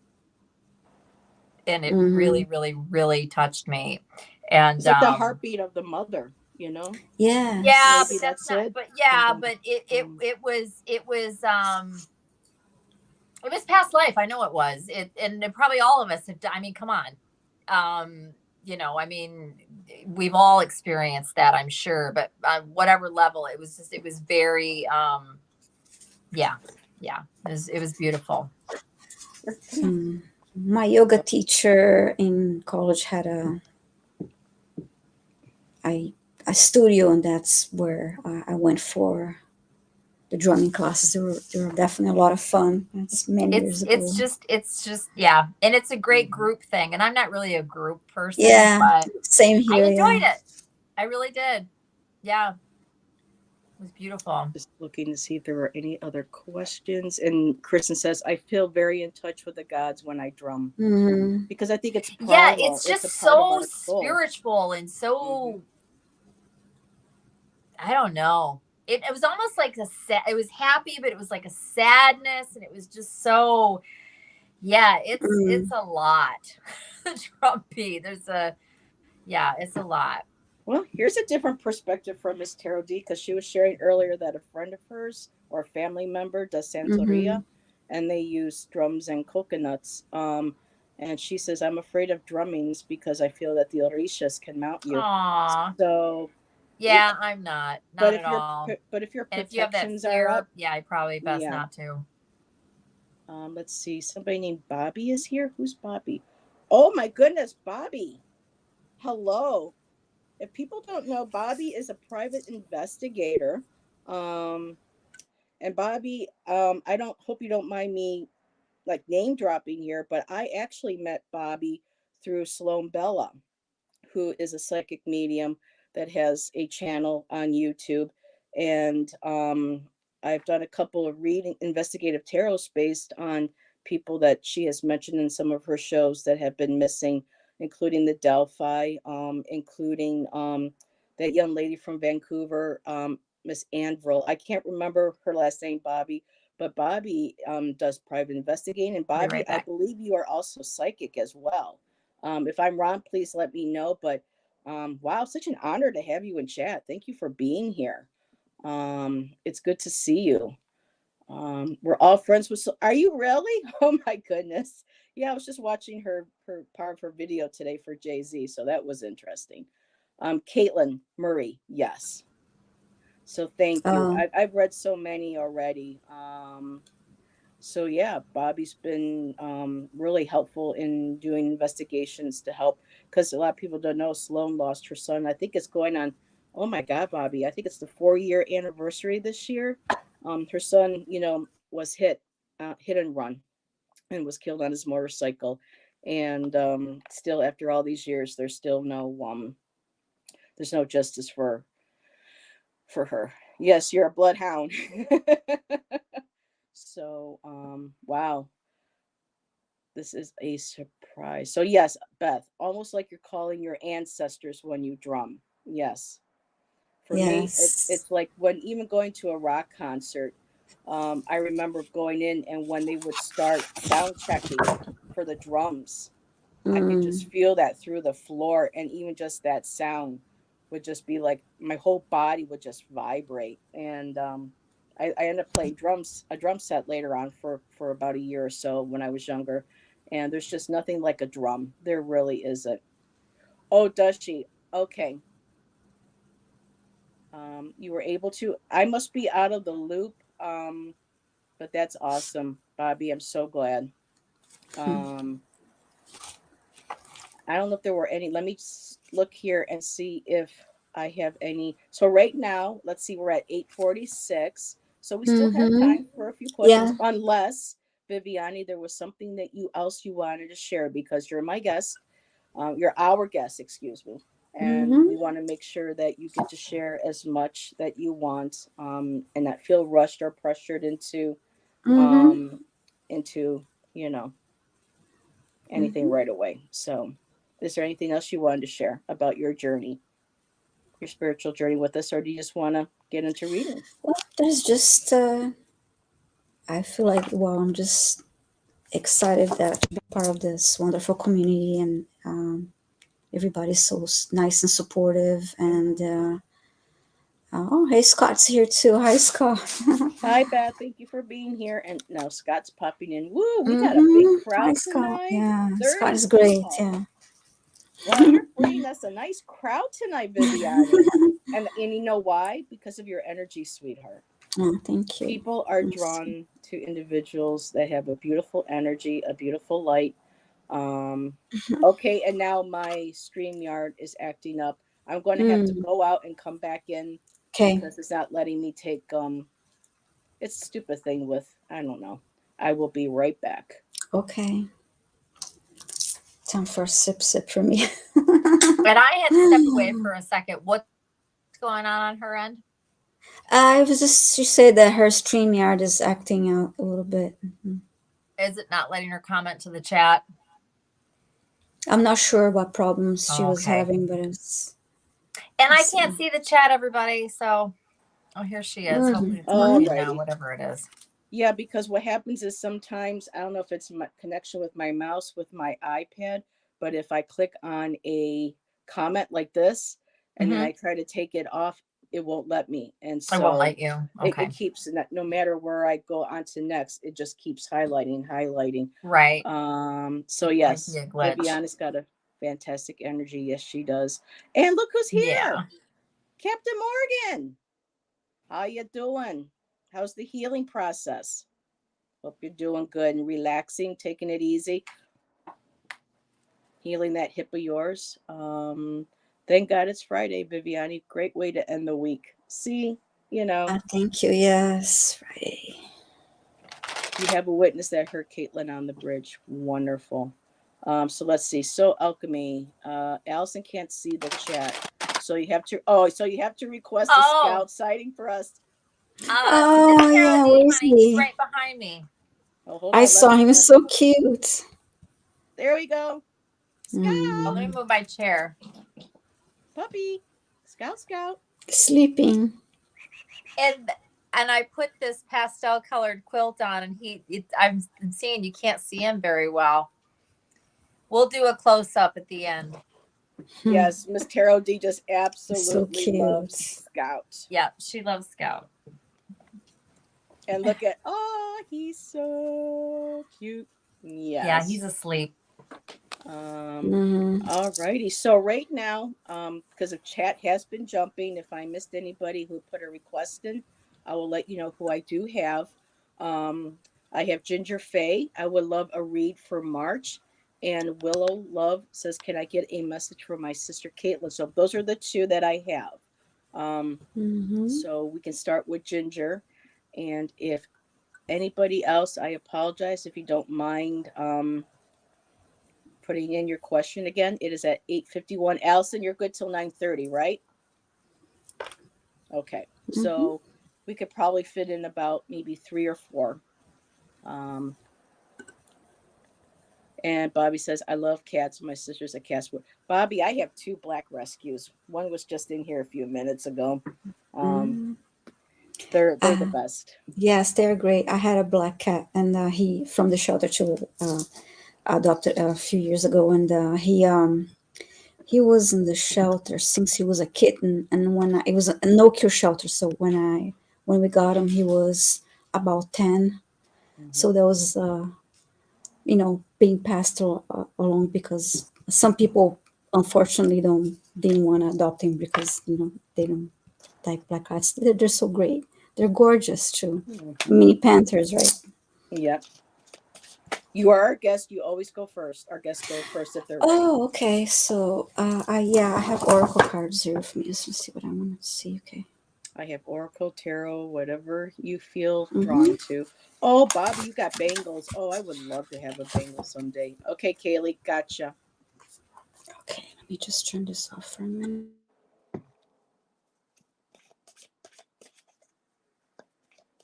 And it Hmm. really, really, really touched me. And It's like the heartbeat of the mother. yeah, Yes. but Maybe that's that's not, it. but yeah, Sometimes. but it was past life. I know it was. And probably all of us have. I mean, come on. Um, I mean, we've all experienced that, I'm sure. But on whatever level, it was very. Yeah, yeah. It was beautiful. Mm. My yoga teacher in college had I, a studio, and that's where I went for the drumming classes. They were definitely a lot of fun. That's many years ago. It's just yeah, and it's a great group thing. And I'm not really a group person, Yeah, but same I here. Yeah. enjoyed it. I really did. Yeah, it was beautiful. Just looking to see if there were any other questions. And Kristen says, I feel very in touch with the gods when I drum, Hmm. because I think it's Yeah, primal. it's It's a just part of so our soul. spiritual and Hmm. so, I don't know. It was almost like it was happy, but it was like a sadness, and it was just so, yeah, it's Mm. a lot. Trumpy. Yeah, it's a lot. Well, here's a different perspective from Miss Tarot D, because she was sharing earlier that a friend of hers or a family member does Santeria, Hmm. and they use drums and coconuts. And she says, I'm afraid of drummings because I feel that the Orishas can mount you. Aw. So, it, Yeah, I'm not but at if your all. but if your And if you have that protections are fear, up, yeah, I probably best yeah. not to. Let's see. Somebody named Bobby is here. Who's Bobby? Oh my goodness, Bobby. Hello. If people don't know, Bobby is a private investigator. Um, and Bobby, I don't hope you don't mind me like name dropping here, but I actually met Bobby through Sloan Bella, who is a psychic medium that has a channel on YouTube. And I've done a couple of reading investigative tarots based on people that she has mentioned in some of her shows that have been missing, including the Delphi, including that young lady from Vancouver, Miss Anvil. I can't remember her last name, Bobby, but Bobby does private investigating. And I'll be Bobby, right I back. believe you are also psychic as well. If I'm wrong, please let me know. But wow, such an honor to have you in chat. Thank you for being here. It's good to see you. We're all friends with. Are you really? Oh my goodness. Yeah, I was just watching her part of her video today for Jay Z, so that was interesting. Caitlin Murray, yes. So thank you. Oh, I've read so many already. So yeah, Bobby's been really helpful in doing investigations to help, because a lot of people don't know Sloan lost her son. I think it's going on. Oh my God, Bobby! I think it's the 4-year anniversary this year. Her son, was hit and run, and was killed on his motorcycle. And still, after all these years, there's no justice for her. Yes, you're a bloodhound. So, wow, this is a surprise. So, yes, Beth, almost like you're calling your ancestors when you drum. Yes. For me, Yes. it's like when even going to a rock concert, I remember going in, and when they would start sound checking for the drums, I could just Mm, feel that through the floor, and even just that sound would just be like my whole body would just vibrate. And I ended up playing a drum set later on for about a year or so when I was younger. And there's just nothing like a drum. There really isn't. Oh, does she? Okay. You were able to. I must be out of the loop. But that's awesome, Bobby. I'm so glad. Um, I don't know if there were any. Let me look here and see if I have any. So right now, let's see, we're at 8:46. So we still have mm-hmm. time for a few questions, Yeah. unless Viviane, there was something that you wanted to share because you're my guest. You're our guest, excuse me. And Mm-hmm. we want to make sure that you get to share as much that you want, and not feel rushed or pressured Mm-hmm. um, into, you know, anything Mm-hmm. right away. So, is there anything else you wanted to share about your journey, your spiritual journey with us, or do you just want to get into readings? Well, there's just, I feel like, well, I'm just excited that to be part of this wonderful community, and everybody's so nice and supportive. And Hmm. oh, hey, Scott's here too. Hi, Scott. Hi, Beth. Thank you for being here. And now Scott's popping in. Woo, we got a big Mm-hmm. Hi, crowd Scott. tonight. Yeah, Scott 30 is great. people. Yeah. Wow, you're bringing us a nice crowd tonight, Viviane. And you know why? Because of your energy, sweetheart. Oh, thank you. People are Yes. drawn to individuals that have a beautiful energy, a beautiful light. Um, okay, and now my StreamYard is acting up. I'm going to have to Mm, go out and come back in okay. because it's not letting me take it's a stupid thing with I don't know. I will be right back. Okay. Time for a sip for me. And I had to step away for a second. What's going on her end? I was just, she said that her StreamYard is acting out a little bit. Mhm. Is it not letting her comment to the chat? I'm not sure what problems she was Okay. having, but it's, And I let's can't see. see the chat, everybody. So, oh, here she is. Hopefully, it's All working now, righty. whatever it is. Yeah, because what happens is sometimes I don't know if it's my connection with my mouse with my iPad, but if I click on a comment like this and then Mm-hmm. I try to take it off, it won't let me. And I won't so let you. it Okay. keeps no matter where I go on to next, it just keeps highlighting. Right. So Might be yes, a glitch. Viviana's got a fantastic energy. Yes, she does. And look who's Yeah. here. Captain Morgan. How you doing? How's the healing process? Hope you're doing good and relaxing, taking it easy, healing that hip of yours. Thank God it's Friday, Viviane. Great way to end the week. See, you know, Thank you. Yes, Friday. you have a witness that hurt Caitlin on the bridge. Wonderful. So let's see. So alchemy. Allison can't see the chat. So you have to request a Oh, scout sighting for us. Miss Oh, Carol yeah, D, where is honey, he's he? right behind me. Oh, hold I on. Let saw me him, so cute. there we go. Oh, let Scout. me Mm, move my chair. Puppy. Scout. sleeping. And I put this pastel colored quilt on, and I'm seeing you can't see him very well. We'll do a close up at the end. Hmm, Yes, Miss Tarot D just so absolutely loves cute. Scout. Yeah, she loves Scout. And look at, oh, he's so cute. Yeah, Yes. he's asleep. Um, Mm, all righty. So right now, because the chat has been jumping, if I missed anybody who put a request in, I will let you know who I do have. Um, I have Ginger Faye. I would love a read for March. And Willow Love says, can I get a message from my sister Caitlin? So those are the two that I have. mm-hmm. So we can start with Ginger. And if Anybody else? I apologize if you don't mind putting in your question again. It is at 8:51. Allyson, you're good till 9:30, right? Okay. Mm-hmm. So we could probably fit in about maybe 3 or 4. Um, and Bobby says, I love cats. My sister's a cat. Bobby, I have 2 black rescues. One was just in here a few minutes ago. Um, Mm-hmm. they're the best. Yes, they're great. I had a black cat, and he from the shelter to adopted a few years ago, and he was in the shelter since he was a kitten. And it was a no kill shelter, so when we got him, he was about 10. Hmm. So there was being passed along, because some people unfortunately didn't want to adopt him because they don't like black cats. They're so great. They're gorgeous too. Hmm. Mini panthers, right? Yep. You are our guest. You always go first. Our guests go first if they're ready. Oh, okay. So, I have oracle cards here for me. Let's see what I want to see. Okay. I have Oracle, Tarot, whatever you feel Mm-hmm. drawn to. Oh, Bobby, you got bangles. Oh, I would love to have a bangle someday. Okay, Kaylee, gotcha. Okay. Let me just turn this off for a minute.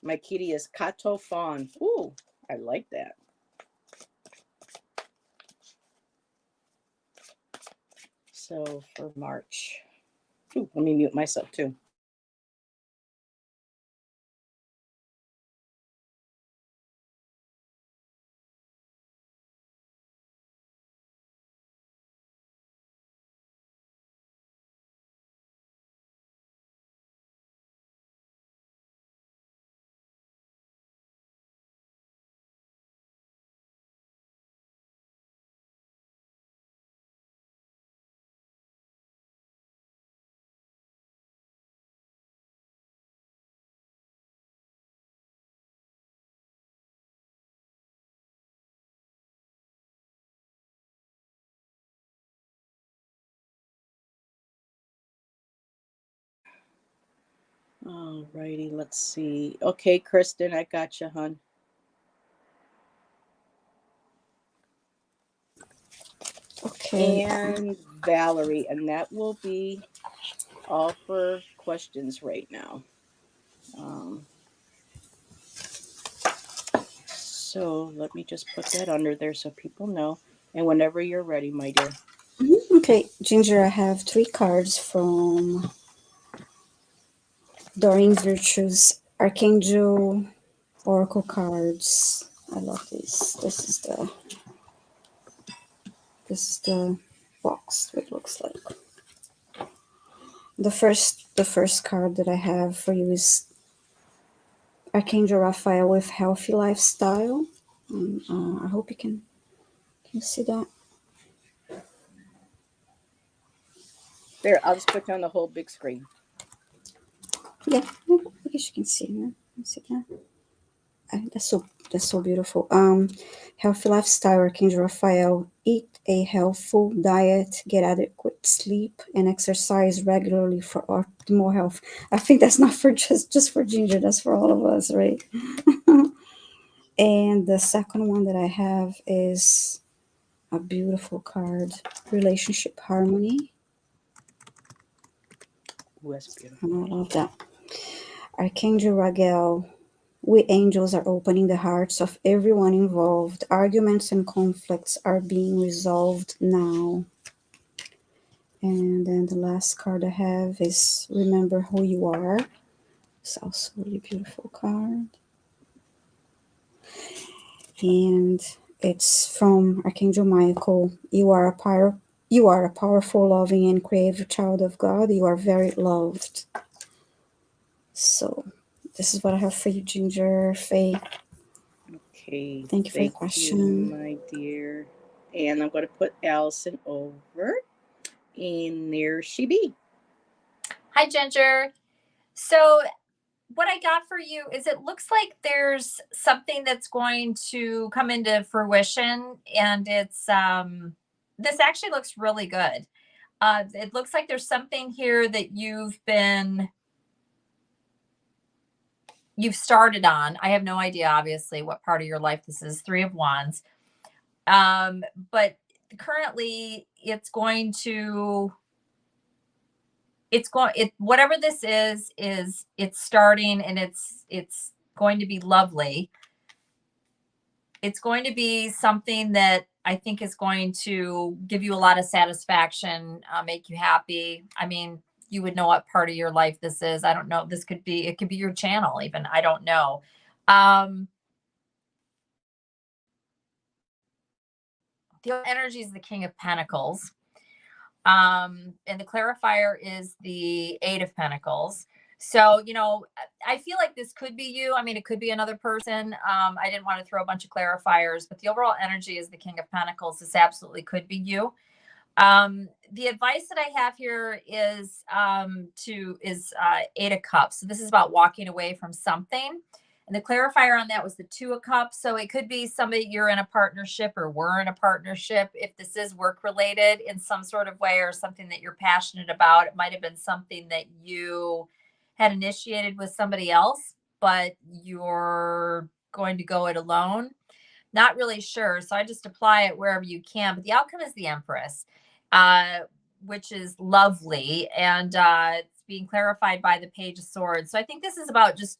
My kitty is Kato Fawn. Ooh, I like that. So for March. Ooh, let me mute myself too. Alrighty, let's see. Okay, Kristen, I got you, hon. Okay. And Valerie, and that will be all for questions right now. Um, so let me just put that under there so people know. And whenever you're ready, my dear. Okay, Ginger, I have 3 cards from Doreen Virtue's Archangel Oracle cards. I love these. This is the box. What it looks like. The first card that I have for you is Archangel Raphael with Healthy Lifestyle. I hope can you see that? There, I'll just put you on the whole big screen. Yeah, I guess you can see that. You see that? That's so beautiful. Healthy lifestyle, Archangel Raphael. Eat a healthful diet, get adequate sleep, and exercise regularly for optimal health. I think that's not for just for Ginger. That's for all of us, right? And the second one that I have is a beautiful card, Relationship Harmony. Ooh, that's I beautiful. love that. Archangel Raguel. We angels are opening the hearts of everyone involved. Arguments and conflicts are being resolved now. And then the last card I have is Remember Who You Are. It's also a really beautiful card. And it's from Archangel Michael. You are a powerful, loving, and creative child of God. You are very loved. So this is what I have for you, Ginger. Faye. Okay, Thank you for your thank you, question. my dear. And I'm going to put Allison over. And there she be. Hi, Ginger. So, what I got for you is it looks like there's something that's going to come into fruition, and this actually looks really good. It looks like there's something here that you've been you've started on. I have no idea, obviously, what part of your life this is. Three of Wands. But currently it's going to, whatever this is it's starting, and it's going to be lovely. It's going to be something that I think is going to give you a lot of satisfaction, make you happy. I mean, you would know what part of your life this is. I don't know. It could be your channel even. I don't know. The energy is the King of Pentacles. And the clarifier is the Eight of Pentacles. So, I feel like this could be you. I mean, it could be another person. I didn't want to throw a bunch of clarifiers, but the overall energy is the King of Pentacles. This absolutely could be you. The advice that I have here is Eight of Cups. So this is about walking away from something. And the clarifier on that was the Two of Cups. So it could be somebody you're in a partnership, or we're in a partnership. If this is work related in some sort of way, or something that you're passionate about, it might have been something that you had initiated with somebody else, but you're going to go it alone. Not really sure. So I just apply it wherever you can. But the outcome is the Empress, which is lovely. And it's being clarified by the Page of Swords. So I think this is about just,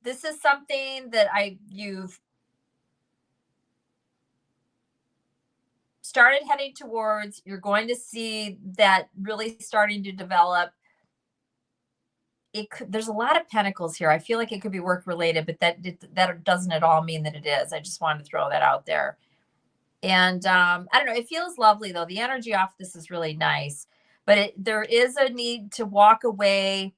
this is something that you've started heading towards. You're going to see that really starting to develop. There's a lot of pentacles here. I feel like it could be work related, but that doesn't at all mean that it is. I just wanted to throw that out there. And I don't know. It feels lovely though. The energy off this is really nice, but there is a need to walk away.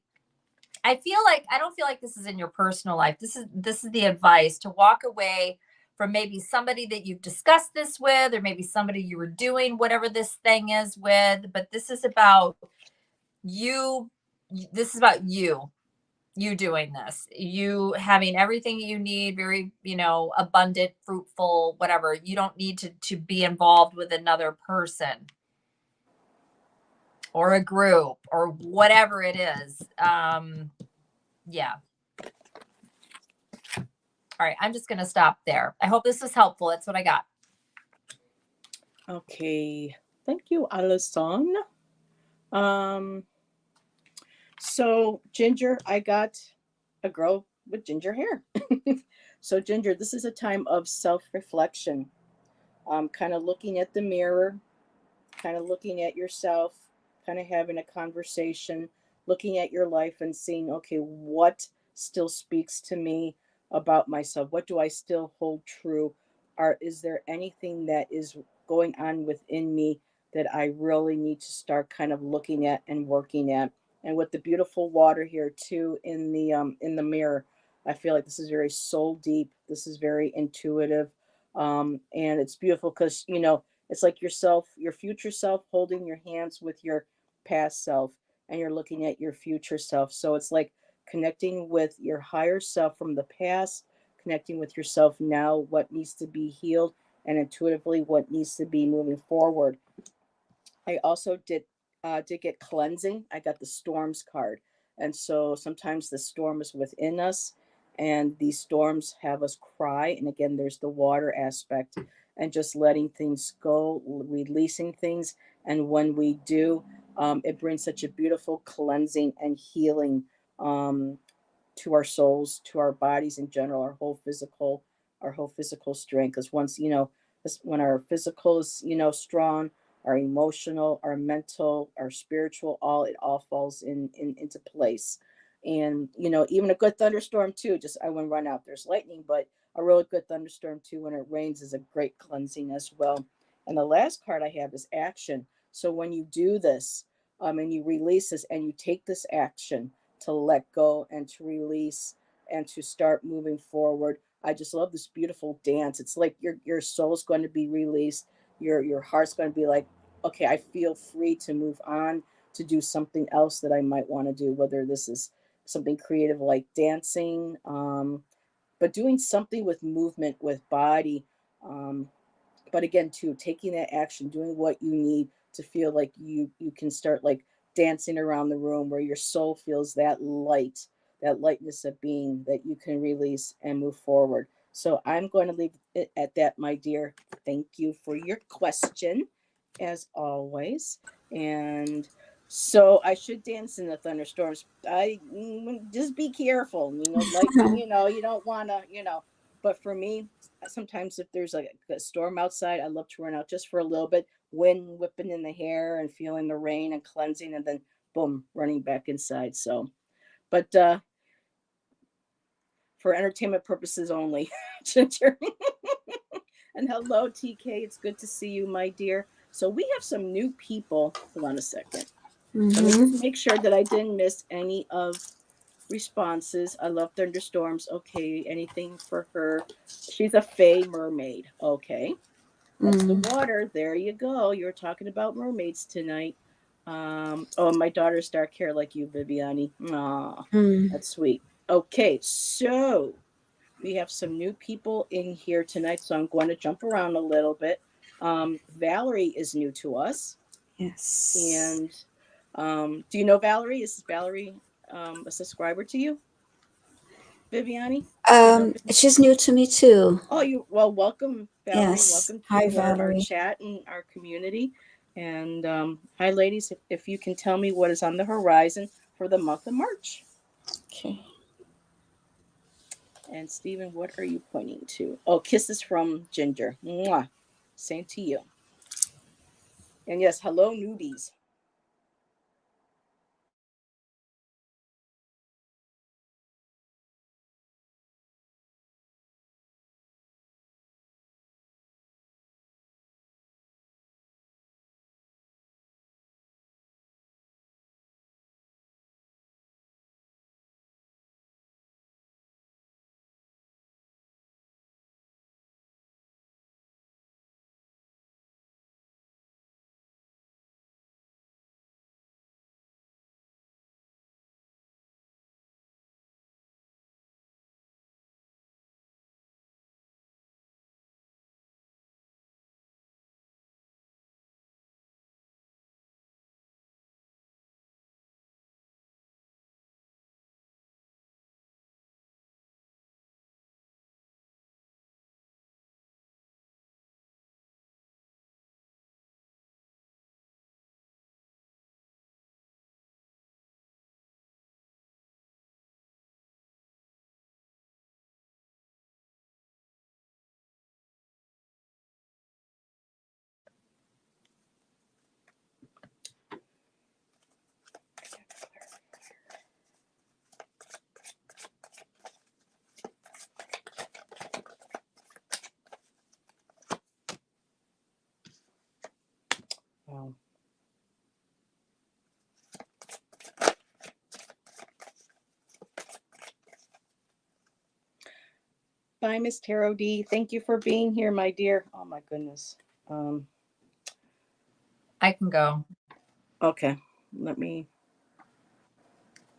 I don't feel like this is in your personal life. This is the advice to walk away from maybe somebody that you've discussed this with, or maybe somebody you were doing whatever this thing is with. But this is about you. This is about you doing this, you having everything you need, very, abundant, fruitful, whatever. You don't need to be involved with another person or a group or whatever it is. Yeah. All right. I'm just going to stop there. I hope this was helpful. That's what I got. Okay. Thank you, Allyson. So Ginger, I got a girl with ginger hair. So Ginger, this is a time of self-reflection. Kind of looking at the mirror, kind of looking at yourself, kind of having a conversation, looking at your life and seeing, okay, what still speaks to me about myself? What do I still hold true? Is there anything that is going on within me that I really need to start kind of looking at and working at? And with the beautiful water here too in the mirror, I feel like this is very soul deep. This is very intuitive, and it's beautiful because it's like yourself, your future self, holding your hands with your past self, and you're looking at your future self. So it's like connecting with your higher self from the past, connecting with yourself now, what needs to be healed, and intuitively what needs to be moving forward. I also did get cleansing. I got the storms card, and so sometimes the storm is within us, and these storms have us cry. And again, there's the water aspect, and just letting things go, releasing things, and when we do, it brings such a beautiful cleansing and healing to our souls, to our bodies in general, our whole physical strength. Because once when our physical is strong, our emotional, our mental, our spiritual, it all falls into place. And even a good thunderstorm too. Just I wouldn't run out. There's lightning, but a really good thunderstorm too when it rains is a great cleansing as well. And the last card I have is action. So when you do this, and you release this, and you take this action to let go and to release and to start moving forward. I just love this beautiful dance. It's like your soul's going to be released. Your heart's going to be like, okay, I feel free to move on to do something else that I might want to do, whether this is something creative like dancing, but doing something with movement, with body. But again, too, taking that action, doing what you need to feel like you can start like dancing around the room, where your soul feels that light, that lightness of being that you can release and move forward. So I'm going to leave it at that, my dear. Thank you for your question, as always. And so I should dance in the thunderstorms. Just be careful, lightning. You don't want to, But for me, sometimes if there's like a storm outside, I love to run out just for a little bit, wind whipping in the hair and feeling the rain and cleansing, and then boom, running back inside. So, but for entertainment purposes only, Ginger. And hello, TK. It's good to see you, my dear. So we have some new people. Hold on a second. Let me just make sure that I didn't miss any of responses. I love thunderstorms. Okay, anything for her? She's a fey mermaid. Okay, that's the water. There you go. You were talking about mermaids tonight. Oh, my daughter's dark hair like you, Viviane. Aw, that's sweet. Okay, so we have some new people in here tonight, so I'm going to jump around a little bit. Valerie is new to us. Yes. And do you know Valerie? Is Valerie a subscriber to you, Viviane? She's new to me too. Oh, welcome, Valerie. Yes. Welcome to Hi, our Valerie. chat and our community. And hi, ladies. If you can tell me what is on the horizon for the month of March. Okay. And Stephen, what are you pointing to? Oh, kisses from Ginger. Mwah. Same to you. And yes, hello, newbies. Wow. Bye, Miss Tarot D. Thank you for being here, my dear. Oh my goodness. I can go. Okay, let me.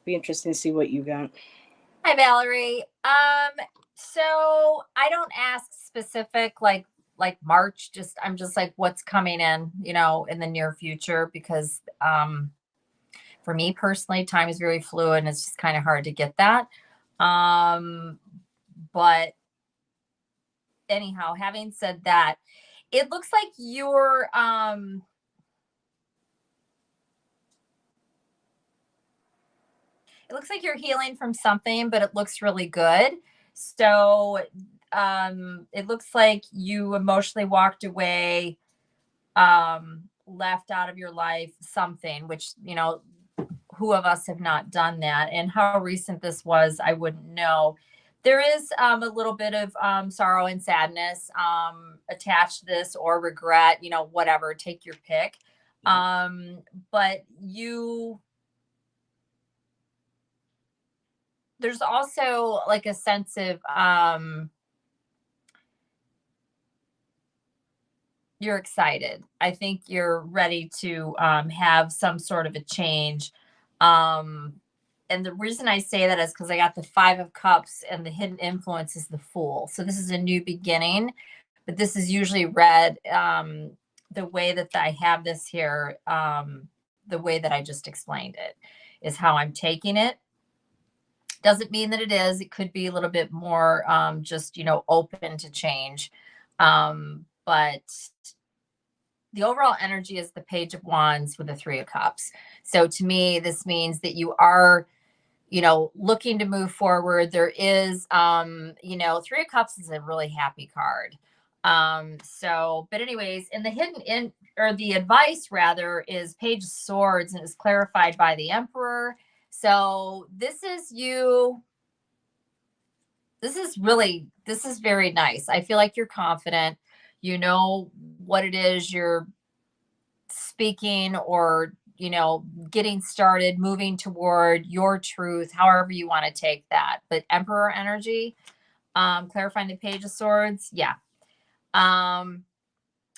Be interesting to see what you got. Hi, Valerie. So I don't ask specific like March. I'm just like what's coming in, in the near future because for me personally, time is very fluid and it's just kind of hard to get that. But anyhow, having said that, it looks like you're it looks like you're healing from something, but it looks really good. So it looks like you emotionally walked away, left out of your life something, which, who of us have not done that? And how recent this was, I wouldn't know. There is a little bit of sorrow and sadness attached to this, or regret, whatever, take your pick. But there's also like a sense of you're excited. I think you're ready to have some sort of a change. And the reason I say that is because I got the 5 of Cups and the hidden influence is the Fool. So this is a new beginning, but this is usually read the way that I have this here, the way that I just explained it is how I'm taking it. Doesn't mean that it is. It could be a little bit more just, open to change. But the overall energy is the Page of Wands with the Three of Cups. So to me, this means that you are, looking to move forward. There is, Three of Cups is a really happy card. But anyways, and the hidden in, or the advice rather, is Page of Swords, and is clarified by the Emperor. So this is you. This is very nice. I feel like you're confident. You know what it is you're speaking, or getting started, moving toward your truth, however you want to take that. But Emperor energy, clarifying the Page of Swords, yeah.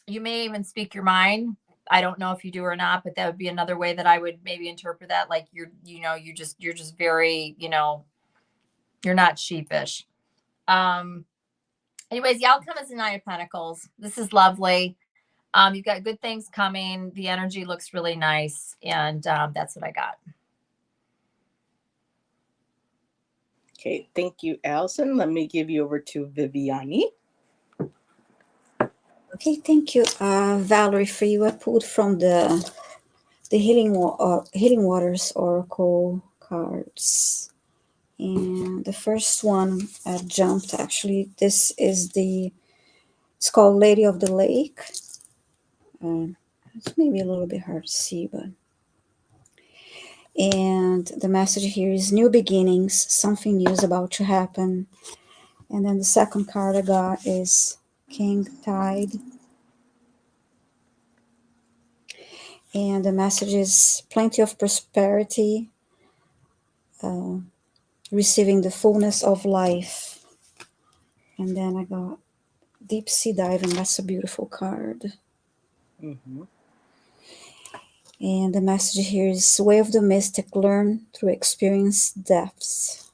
You may even speak your mind. I don't know if you do or not, but that would be another way that I would maybe interpret that. Like you're just very, you're not sheepish. Anyways, the outcome is the Nine of Pentacles. This is lovely. You've got good things coming. The energy looks really nice. And that's what I got. Okay, thank you, Allyson. Let me give you over to Viviane. Okay, thank you, Valerie. For you, I pulled from the Healing Waters Oracle cards, and the first one jumped. Actually, this is it's called Lady of the Lake. It's maybe a little bit hard to see, and the message here is new beginnings. Something new is about to happen. And then the second card I got is King Tide. And the message is plenty of prosperity, receiving the fullness of life. And then I got Deep Sea Diving. That's a beautiful card. Mm-hmm. And the message here is Way of the Mystic, learn through experience depths.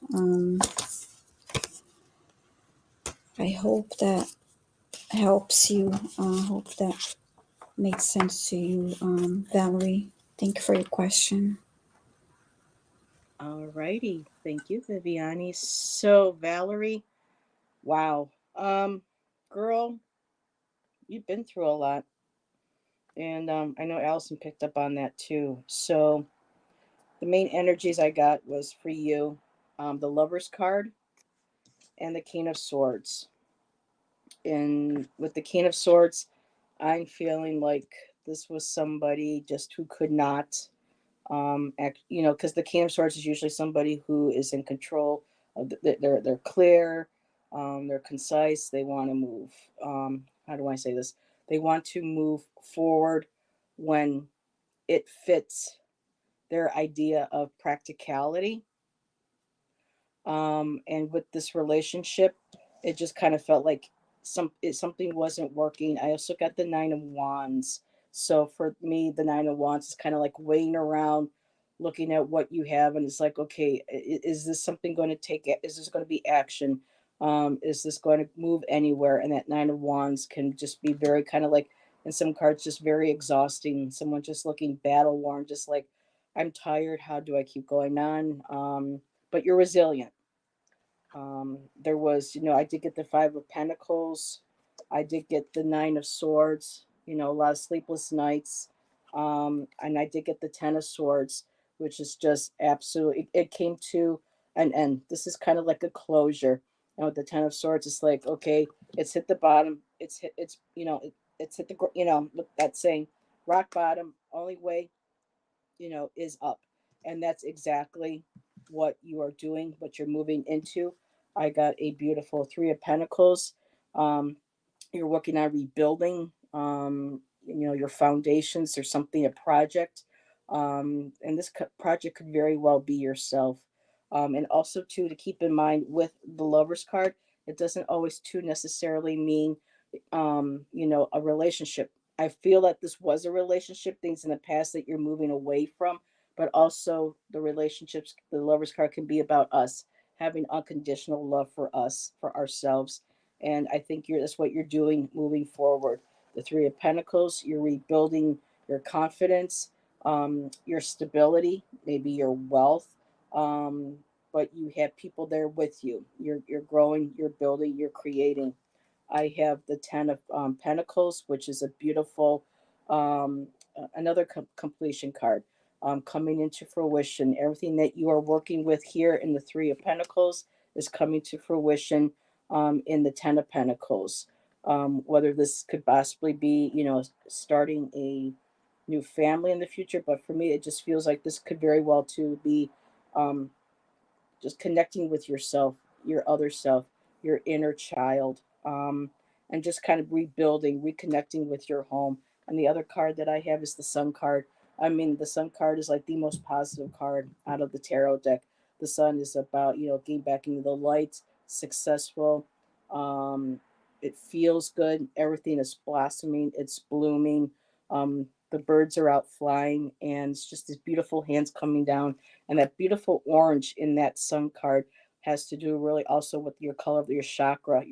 I hope that helps you. I hope that made sense to you, Valerie. Thank you for your question. All righty. Thank you, Viviane. So, Valerie, wow. Girl, you've been through a lot. And I know Allyson picked up on that too. So, the main energies I got was for you, the Lover's card and the King of Swords. And with the King of Swords, I'm feeling like this was somebody just who could not because the King of Swords is usually somebody who is in control of they're clear, they're concise, they want to move. How do I say this? They want to move forward when it fits their idea of practicality. And with this relationship, it just kind of felt like something wasn't working. I also got the Nine of Wands. So for me, the Nine of Wands is kind of like weighing around, looking at what you have, and it's like, okay, is this something going to take? Is this going to be action? Is this going to move anywhere? And that Nine of Wands can just be very kind of like, in some cards, just very exhausting. Someone just looking battle worn, just like, I'm tired. How do I keep going on? But you're resilient. There was, I did get the Five of Pentacles. I did get the Nine of Swords, a lot of sleepless nights. And I did get the Ten of Swords, which is just absolutely, it came to an end. This is kind of like a closure. And with the Ten of Swords, it's like, okay, it's hit the bottom. It's hit the, with that saying, rock bottom, only way, is up. And that's exactly what you are doing, what you're moving into. I got a beautiful Three of Pentacles. You're working on rebuilding, your foundations or something, a project. And this project could very well be yourself. And also, too, to keep in mind with the Lover's card, it doesn't always, too, necessarily mean, a relationship. I feel that this was a relationship, things in the past that you're moving away from, but also the relationships, the Lover's card can be about us having unconditional love for us, for ourselves. And I think that's what you're doing moving forward. The Three of Pentacles, you're rebuilding your confidence, your stability, maybe your wealth. but you have people there with you. You're growing, you're building, you're creating. I have the Ten of Pentacles, which is a beautiful, another completion card, coming into fruition. Everything that you are working with here in the Three of Pentacles is coming to fruition in the Ten of Pentacles. Whether this could possibly be, starting a new family in the future, but for me, it just feels like this could very well to be um, just connecting with yourself, your other self, your inner child, and just kind of rebuilding, reconnecting with your home. And the other card that I have is the Sun card. I mean, the Sun card is like the most positive card out of the tarot deck. The Sun is about, getting back into the light, successful. Um, it feels good. Everything is blossoming. It's blooming. The birds are out flying, and it's just these beautiful hands coming down, and that beautiful orange in that Sun card has to do really also with your color of your chakra,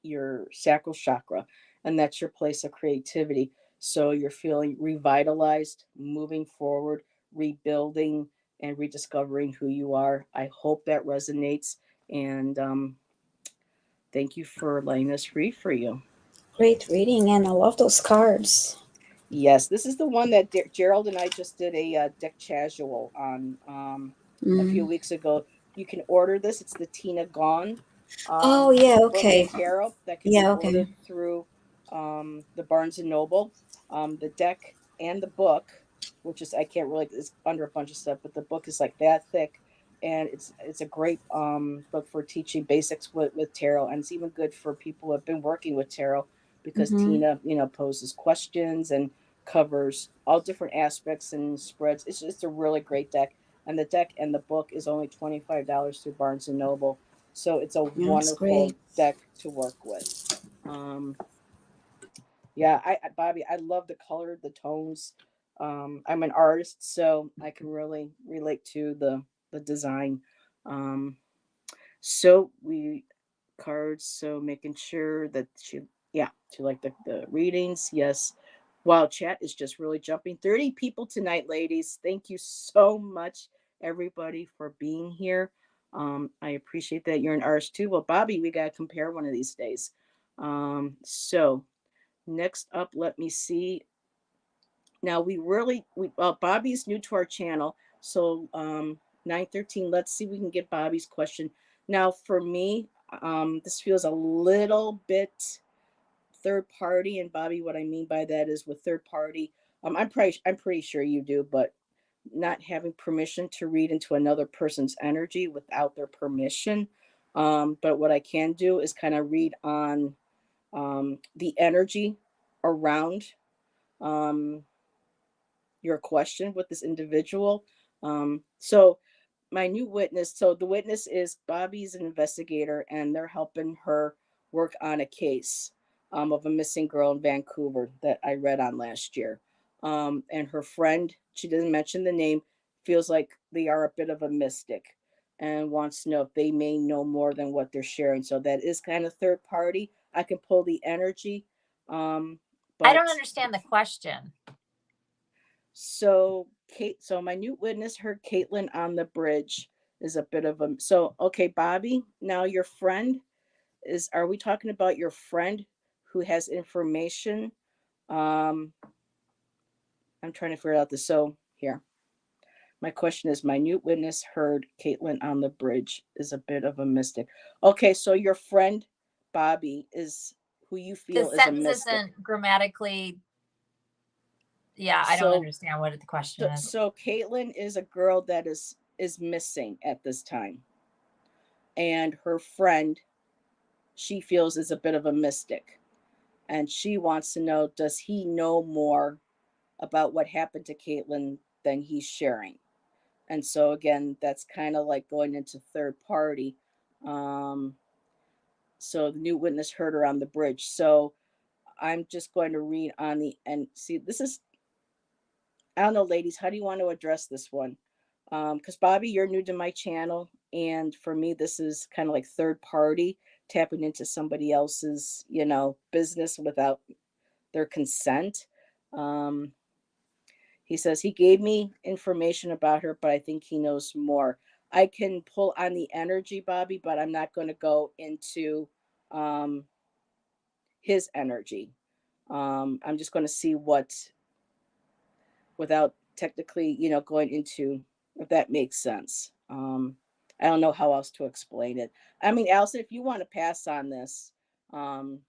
your sacral chakra, and that's your place of creativity. So you're feeling revitalized, moving forward, rebuilding, and rediscovering who you are. I hope that resonates, and thank you for letting us read for you. Great reading, and I love those cards. Yes, this is the one that Gerald and I just did a deck casual on a few Mm. weeks ago. You can order this. It's the Tina Gone Oh, yeah, book of okay. tarot that can be Yeah, okay. ordered through the Barnes and Noble. The deck and the book, which is I can't really, it's under a bunch of stuff, but the book is like that thick, and it's a great book for teaching basics with tarot, and it's even good for people who have been working with tarot because Mm-hmm. Tina, poses questions and covers all different aspects and spreads. It's just a really great deck. And the deck and the book is only $25 through Barnes and Noble. So it's a Yeah, that's wonderful great. deck to work with. Um, yeah, Bobby, I love the color, the tones. I'm an artist, so I can really relate to the design. Um, so we cards, so making sure that she liked the readings. Yes. Wow, chat is just really jumping. 30 people tonight, ladies. Thank you so much, everybody, for being here. I appreciate that you're an artist too. Well, Bobby, we gotta compare one of these days. So next up, let me see. Now Bobby's new to our channel, so 913. Let's see if we can get Bobby's question. Now for me, this feels a little bit third party, and Bobby, what I mean by that is with third party, I'm pretty sure you do, but not having permission to read into another person's energy without their permission. But what I can do is kind of read on the energy around um, your question with this individual. So my new witness, so the witness is Bobby's an investigator, and they're helping her work on a case of a missing girl in Vancouver that I read on last year. And her friend, she doesn't mention the name, feels like they are a bit of a mystic and wants to know if they may know more than what they're sharing. So that is kind of third party. I can pull the energy, um, I don't but understand the question. so my new witness heard Caitlin on the bridge is a bit of a so okay, Bobby. Now your friend is are we talking about your friend who has information? Um I'm trying to figure out this. So here. My question is my new witness heard Caitlin on the bridge is a bit of a mystic. Okay, so your friend Bobby is who you The feel is a sentence mystic. isn't grammatically. Yeah, I don't So understand what the question so, is. so Caitlin is a girl that is missing at this time, and her friend she feels is a bit of a mystic, and she wants to know, does he know more about what happened to Caitlin than he's sharing? And so again, that's kind of like going into third party. um so the new witness heard her on the bridge, so I'm just going to read on the and see this is I don't know, ladies, how do you want to address this one? Because Bobby, you're new to my channel, and for me, this is kind of like third party tapping into somebody else's, business without their consent. Um, he says he gave me information about her, but I think he knows more. I can pull on the energy, Bobby, but I'm not going to go into um, his energy. I'm just going to see what, without technically, going into, if that makes sense. I don't know how else to explain it. I mean, Alison, if you want to pass on this, um,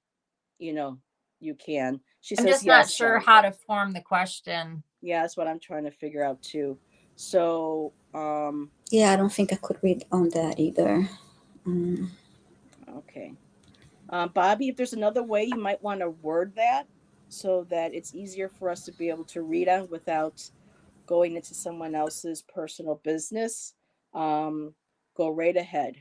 you know, you can. She I'm says just not yes, sure but how to form the question. yeah, that's what I'm trying to figure out too. So, Yeah, I don't think I could read on that either. Mm. okay. Bobby, if there's another way you might want to word that so that it's easier for us to be able to read on without going into someone else's personal business, um, go right ahead.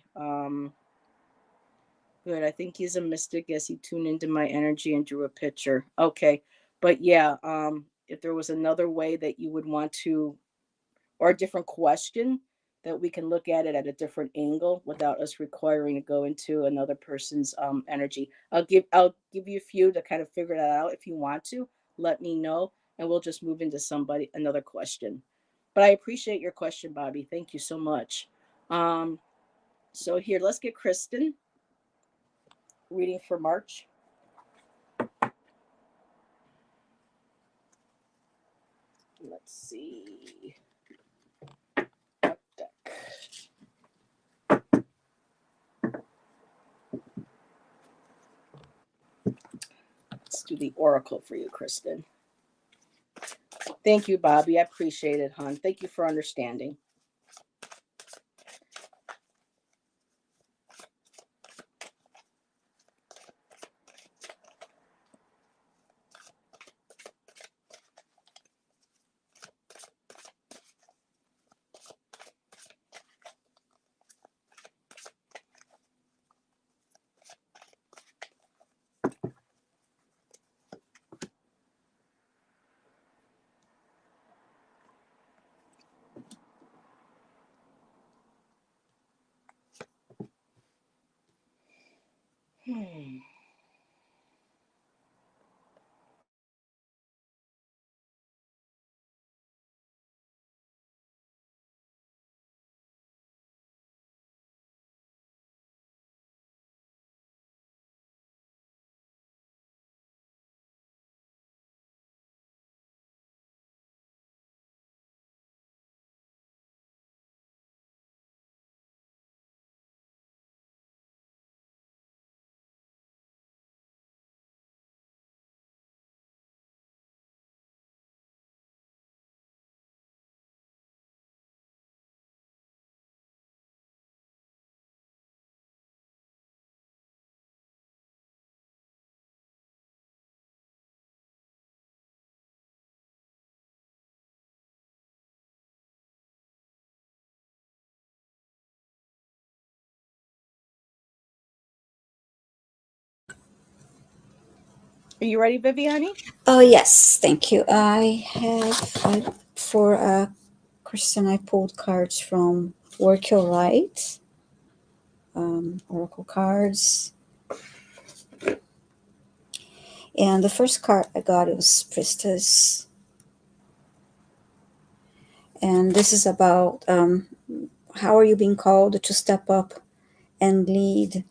Good. I think he's a mystic as he tuned into my energy and drew a picture. Okay. But yeah, if there was another way that you would want to, or a different question that we can look at it at a different angle without us requiring to go into another person's energy. I'll give you a few to kind of figure that out. If you want to, let me know and we'll just move into somebody another question. But I appreciate your question, Bobby. Thank you so much. Um, so here, let's get Kristen reading for March. Let's see. Deck. Let's do the oracle for you, Kristen. Thank you, Bobby. I appreciate it, hon. Thank you for understanding. Hmm. Are you ready, Viviane? Oh, yes, thank you. For Kristen, I pulled cards from Work Your Light, Oracle cards. And the first card I got it was Priestess. And this is about how are you being called to step up and lead.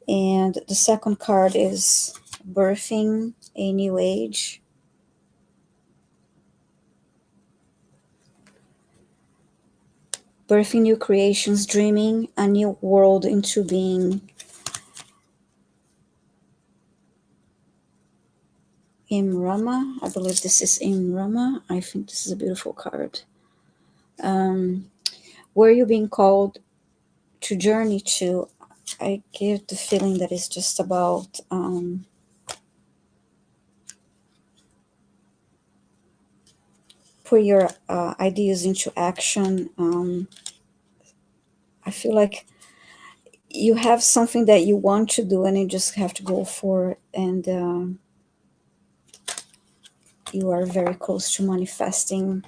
And the second card is Birthing a New Age. Birthing new creations, dreaming a new world into being. Imrama, I believe this is Imrama. I think this is a beautiful card. Um, where you being called to journey to? I get the feeling that it's just about put your ideas into action. I feel like you have something that you want to do and you just have to go for it. And you are very close to manifesting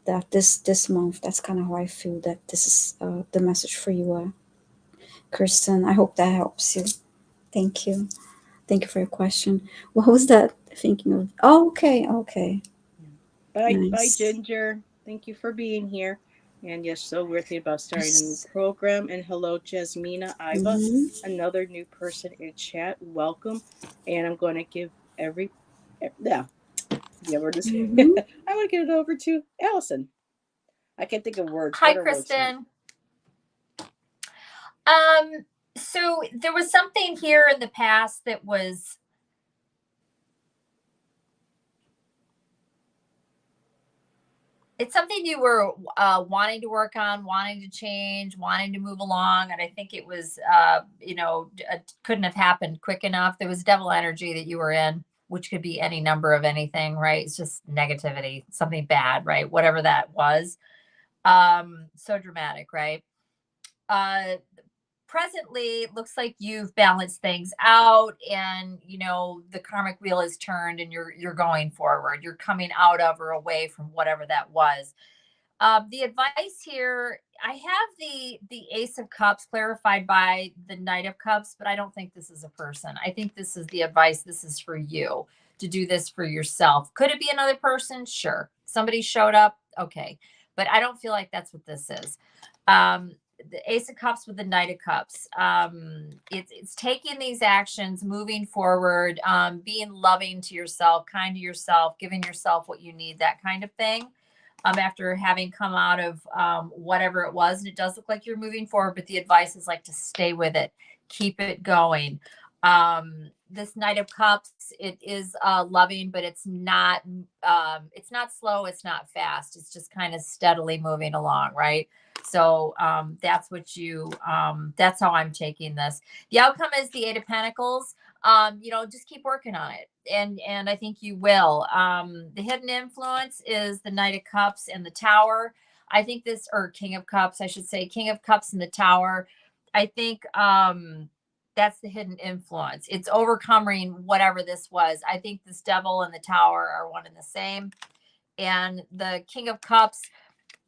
that this month. That's kind of how I feel that this is the message for you, Kirsten. I hope that helps you. Thank you. Thank you for your question. What was that thinking of? Oh, okay, okay. Bye, bye, Nice. Ginger. Thank you for being here. And yes, so we're thinking about starting a new Yes. program. And hello, Jasmina Iva, Mm-hmm. another new person in chat. Welcome. And I'm going to give yeah, yeah, we're just, Mm-hmm. I want to get it over to Allison. I can't think of words. Hi, What are words tonight? Kristen. Um, so there was something here in the past that was it's something you were wanting to work on, wanting to change, wanting to move along, and I think it was couldn't have happened quick enough. There was devil energy that you were in, which could be any number of anything, right? It's just negativity, something bad, right? Whatever that was. So dramatic, right? Uh Presently looks like you've balanced things out, and the karmic wheel is turned, and you're going forward, you're coming out of or away from whatever that was. The advice here, I have the Ace of Cups clarified by the Knight of Cups, but I don't think this is a person. I think this is the advice. This is for you to do this for yourself. Could it be another person? Sure. Somebody showed up. Okay. But I don't feel like that's what this is. The Ace of Cups with the Knight of Cups. It's taking these actions, moving forward, being loving to yourself, kind to yourself, giving yourself what you need, that kind of thing. After having come out of whatever it was. And it does look like you're moving forward, but the advice is like to stay with it, keep it going. This Knight of Cups, it is loving, but it's not slow, it's not fast. It's just kind of steadily moving along, right? So that's that's how I'm taking this. The outcome is the Eight of Pentacles. Just keep working on it, and I think you will. The hidden influence is the Knight of Cups and the Tower. I think this, or King of Cups, I should say, King of Cups and the Tower. I think that's the hidden influence. It's overcoming whatever this was. I think this Devil and the Tower are one and the same. And the King of Cups,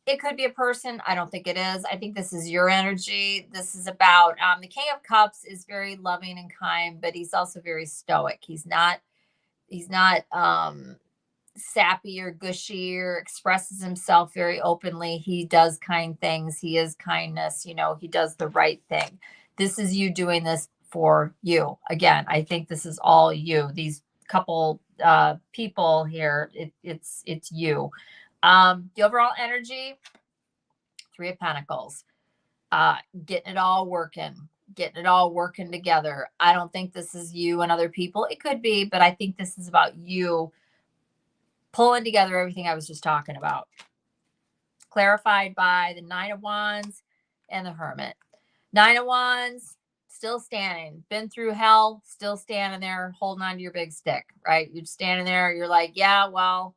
it could be a person. I don't think it is. I think this is your energy. This is about the King of Cups is very loving and kind, but he's also very stoic. He's not sappy or gushy or expresses himself very openly. He does kind things. He is kindness. He does the right thing. This is you doing this for you. Again, I think this is all you. These couple people here, it's you. The overall energy, Three of Pentacles, getting it all working together. I don't think this is you and other people. It could be, but I think this is about you pulling together everything I was just talking about. Clarified by the Nine of Wands and the Hermit. Nine of Wands, still standing. Been through hell, still standing there, holding on to your big stick, right? You're standing there, you're like, yeah, well,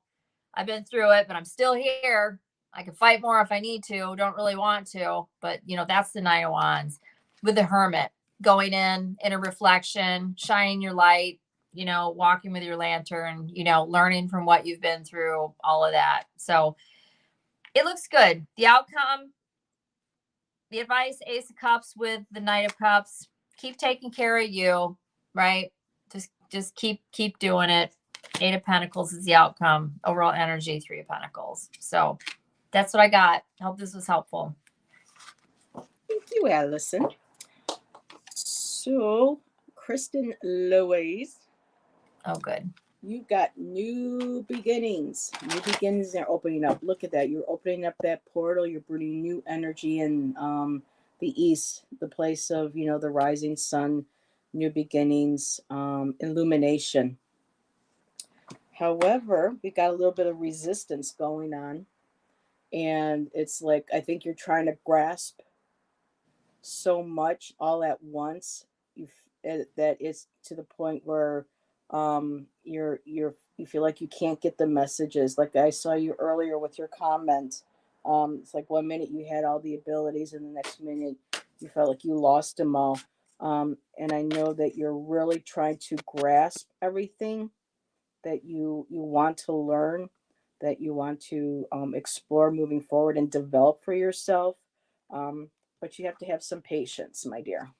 I've been through it, but I'm still here. I can fight more if I need to. Don't really want to, but that's the Nine of Wands. With the Hermit, going in a reflection, shining your light, walking with your lantern, learning from what you've been through, all of that. So it looks good. The outcome, the advice, Ace of Cups with the Knight of Cups. Keep taking care of you, right? Just keep doing it. Eight of Pentacles is the outcome. Overall energy, Three of Pentacles. So that's what I got. I hope this was helpful. Thank you, Allison. So, Kristen Louise. Oh, good. You've got new beginnings. New beginnings are opening up. Look at that. You're opening up that portal. You're bringing new energy in the east, the place of, the rising sun, new beginnings, illumination. However, we got a little bit of resistance going on. And it's like, I think you're trying to grasp so much all at once. That it's to the point where you feel like you can't get the messages. Like I saw you earlier with your comment. It's like 1 minute you had all the abilities, and the next minute you felt like you lost them all. And I know that you're really trying to grasp everything that you want to learn, that you want to explore moving forward and develop for yourself. But you have to have some patience, my dear.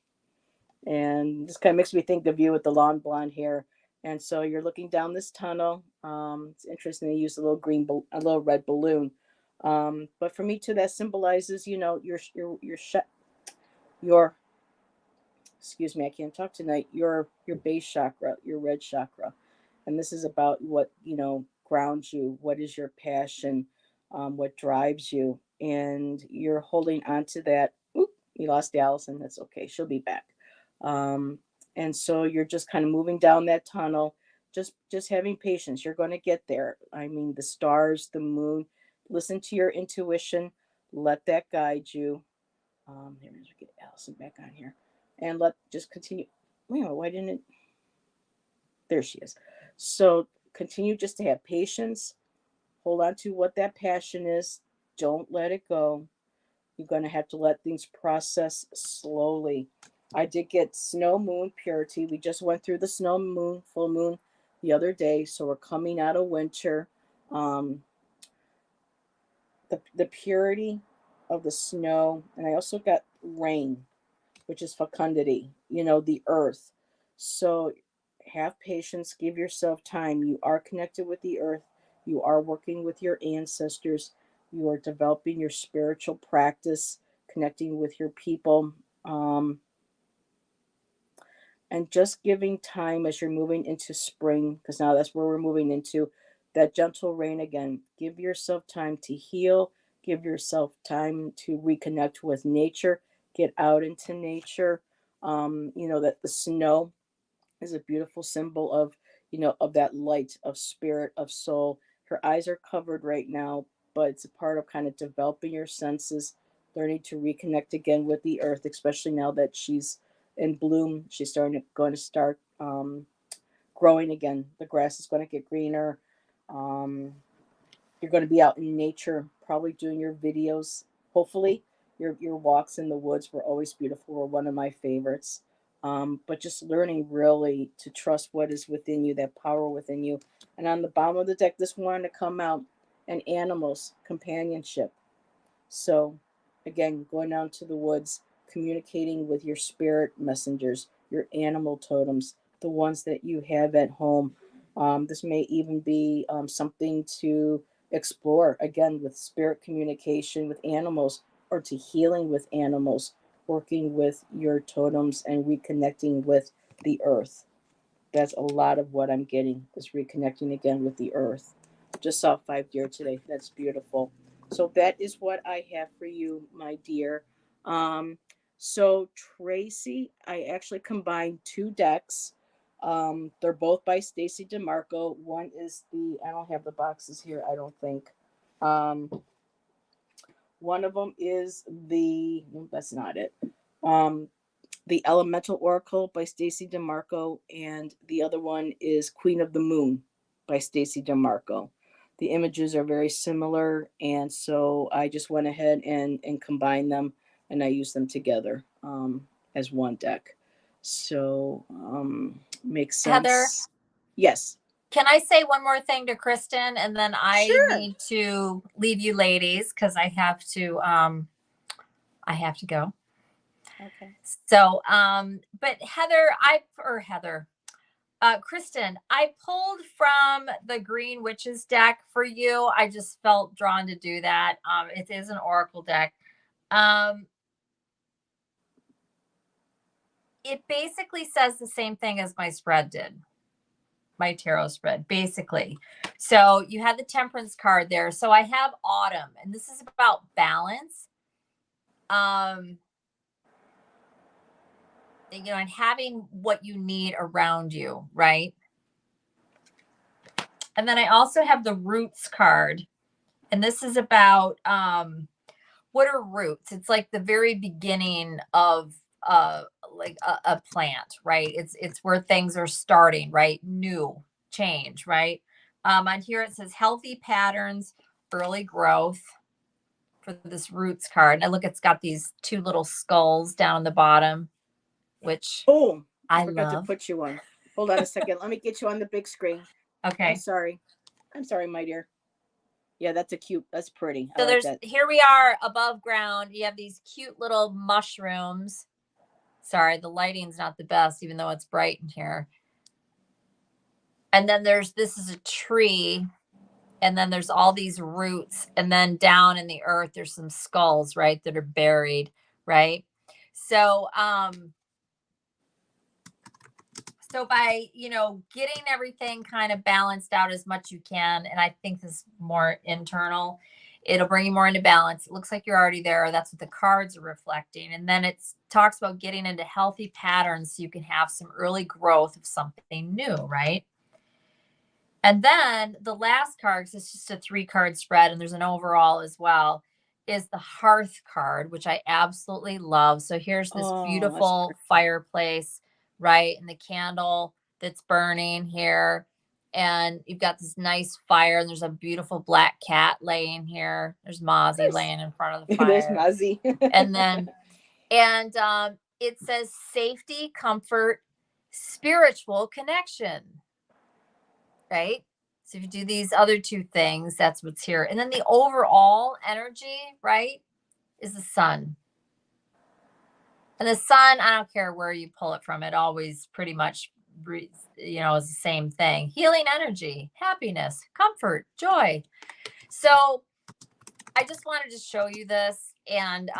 And this kind of makes me think of you with the long blonde hair. And so you're looking down this tunnel. It's interesting they use a little red balloon. But for me too, that symbolizes, your excuse me, I can't talk tonight, your base chakra, your red chakra. And this is about what, grounds you, what is your passion, what drives you. And you're holding on to that. Oop, you lost Allison. That's okay. She'll be back. Um, and so you're just kind of moving down that tunnel, just having patience. You're going to get there. I mean, the stars, the moon, listen to your intuition, let that guide you. There it is. We get Allison back on here, and let just continue. Wait a minute, why didn't it? There she is. So continue just to have patience. Hold on to what that passion is. Don't let it go. You're going to have to let things process slowly. I did get snow moon purity. We just went through the snow moon, full moon the other day. So we're coming out of winter. Um, the purity of the snow. And I also got rain, which is fecundity, the earth. So have patience, give yourself time. You are connected with the earth, you are working with your ancestors, you are developing your spiritual practice, connecting with your people. And just giving time as you're moving into spring, because now that's where we're moving into that gentle rain again. Give yourself time to heal, give yourself time to reconnect with nature, get out into nature. That the snow is a beautiful symbol of that light, of spirit, of soul. Her eyes are covered right now, but it's a part of kind of developing your senses, learning to reconnect again with the earth, especially now that she's in bloom. She's going to start growing again. The grass is going to get greener. Um, you're going to be out in nature, probably doing your videos. Hopefully, your walks in the woods were always beautiful. Were one of my favorites. But just learning really to trust what is within you, that power within you. And on the bottom of the deck, this wanted to come out, and animals, companionship. So, again, going down to the woods, communicating with your spirit messengers, your animal totems, the ones that you have at home. This may even be something to explore, again, with spirit communication with animals, or to healing with animals, working with your totems and reconnecting with the earth. That's a lot of what I'm getting, is reconnecting again with the earth. Just saw 5 deer today. That's beautiful. So that is what I have for you, my dear. Um, so Tracy, I actually combined two decks. They're both by Stacy DeMarco. One is I don't have the boxes here, I don't think. Um, One of them is that's not it. Um, the Elemental Oracle by Stacy DeMarco, and the other one is Queen of the Moon by Stacy DeMarco. The images are very similar, and so I just went ahead and combined them, and I used them together as one deck. So makes Heather, sense. Yes. can I say one more thing to Kristen, and then I Sure. need to leave you ladies because I have to go. Okay. So, but Kristen, I pulled from the Green Witches deck for you. I just felt drawn to do that. It is an Oracle deck. It basically says the same thing as my spread did, my tarot spread, basically. So you had the Temperance card there. So I have Autumn, and this is about balance. And having what you need around you, right? And then I also have the Roots card, and this is about what are roots? It's like the very beginning of like a plant, right? It's where things are starting, right? New change, right? On here it says healthy patterns, early growth for this Roots card. And I look, it's got these two little skulls down the bottom, which Oh, I I forgot to love. put you on. Hold on a second. Let me get you on the big screen. I'm Okay. sorry. I'm sorry, my dear. Yeah, that's pretty. I So like that. here we are above ground. You have these cute little mushrooms. Sorry, the lighting's not the best, even though it's bright in here. And then this is a tree. and then there's all these roots, and then down in the earth there's some skulls, right, that are buried, right? So so by, getting everything kind of balanced out as much you can, and I think this is more internal, it'll bring you more into balance. It looks like you're already there. That's what the cards are reflecting. And then it talks about getting into healthy patterns so you can have some early growth of something new, right? And then the last card, because it's just a 3-card spread and there's an overall as well, is the hearth card, which I absolutely love. So here's this beautiful fireplace, right? And the candle that's burning here. And you've got this nice fire, and there's a beautiful black cat laying here. There's Mozzie laying in front of the fire. There's Mozzie. And it says safety, comfort, spiritual connection. Right? So if you do these other 2 things, that's what's here. And then the overall energy, right, is the sun. And the sun, I don't care where you pull it from, it always pretty much, is the same thing. Healing energy, happiness, comfort, joy. So I just wanted to show you this. And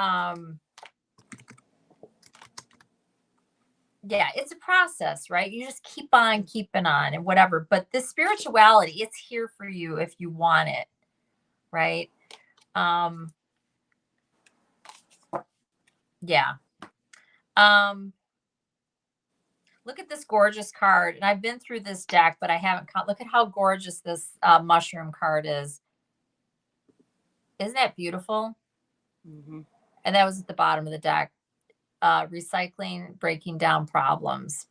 yeah, it's a process, right? You just keep on keeping on and whatever. But this spirituality, it's here for you if you want it, right? Yeah. Look at this gorgeous card. And I've been through this deck, but I haven't. Look at how gorgeous this mushroom card is. Isn't that beautiful? Mm-hmm. And that was at the bottom of the deck. Recycling, breaking down problems.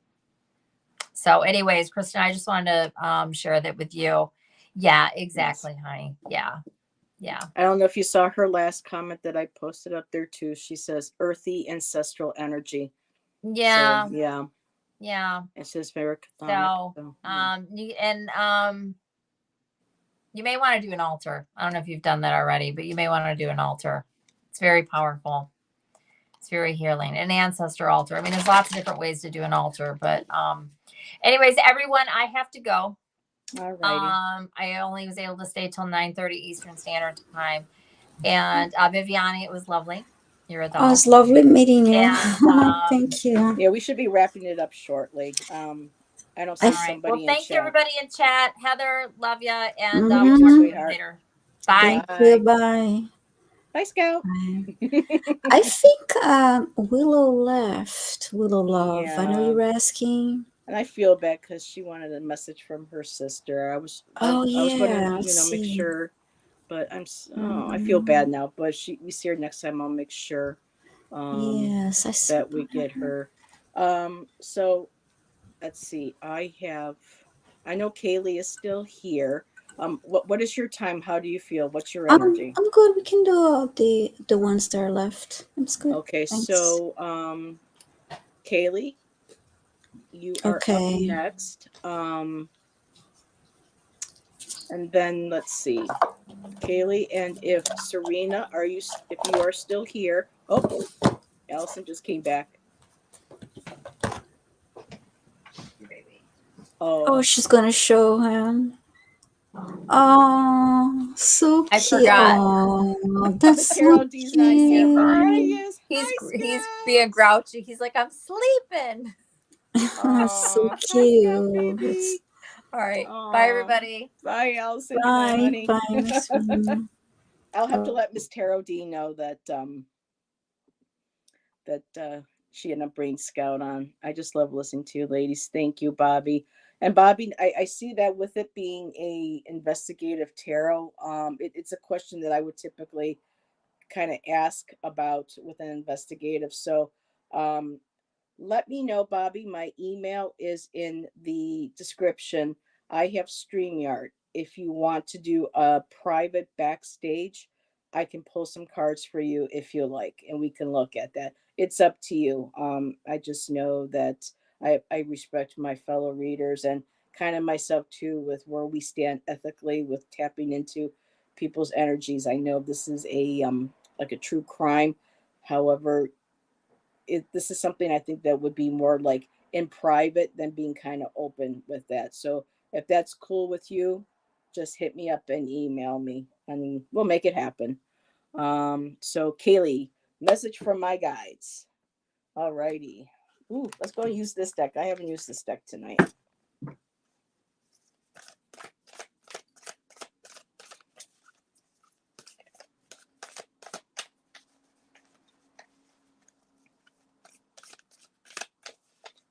So anyways, Kristen, I just wanted to share that with you. Yeah, exactly, yes. Honey. Yeah. Yeah. I don't know if you saw her last comment that I posted up there too. She says earthy ancestral energy. Yeah. So, yeah. Yeah. It says very chthonic. So you may want to do an altar. I don't know if you've done that already, but you may want to do an altar. It's very powerful. It's very healing. An ancestor altar. I mean, there's lots of different ways to do an altar, but anyways, everyone, I have to go. All righty. I only was able to stay till 9:30 Eastern Standard Time. And Viviane, it was lovely. You're a doll. Oh, it's lovely meeting you. And, thank you. Yeah, we should be wrapping it up shortly. I don't see somebody in chat. Well, thank you, everybody in chat. Heather, love ya, and we'll talk to you later. Bye. Thank you. Bye. Bye, Scout. Bye. I think Willow left. Willow Love. Yeah. I know you were asking. And I feel bad because she wanted a message from her sister. I was going to, make sure, but I feel bad now. But we see her next time. I'll make sure. Yes, I see. That we get her. So let's see. I know Kaylee is still here. What is your time? How do you feel? What's your energy? I'm good. We can do the ones that are left. It's good. Okay, thanks. So Kaylee, you are up next. And then let's see, Kaylee, and if Serena, if you are still here? Oh, Allyson just came back. Oh, she's gonna show him. Oh, so cute. I forgot. Oh, that's so cute. He's being grouchy. He's like, I'm sleeping. So cute. All right. Bye, everybody. Bye, Allyson. Bye. Bye. I'll have to let Miss Tarot D know that she ended up bringing Scout on. I just love listening to you, ladies. Thank you, Bobby. And Bobby, I see that with it being a investigative tarot, it's a question that I would typically kind of ask about with an investigative. So let me know, Bobby. My email is in the description. I have StreamYard. If you want to do a private backstage, I can pull some cards for you if you like, and we can look at that. It's up to you. I just know that I respect my fellow readers and kind of myself too, with where we stand ethically with tapping into people's energies. I know this is a like a true crime. However, this is something I think that would be more like in private than being kind of open with that. So if that's cool with you, just hit me up and email me, and we'll make it happen. So Kaylee, message from my guides. Alrighty. Ooh, let's go and use this deck. I haven't used this deck tonight.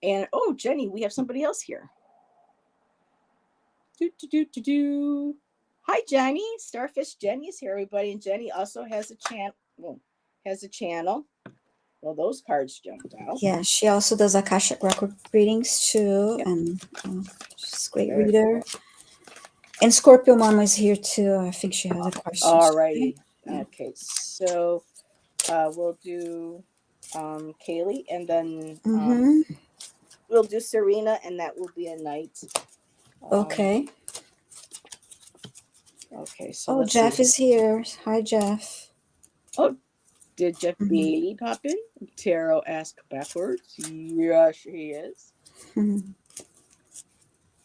And oh, Jenny, we have somebody else here. Hi, Jenny. Starfish Jenny is here, everybody. And Jenny also has a channel. Well, those cards jumped out. Yeah, she also does Akashic Record readings too, Yep. and she's a great Very reader. cool. And Scorpio Mama is here too. I think she has a question. Alrighty. Yeah. Okay, so we'll do Kaylee, and then we'll do Serena, and that will be a night. Okay. Okay, so Oh, Jeff is here. Hi, Jeff. Oh, did Jeff Bailey pop in? Tarot ask backwards. Yes, he is.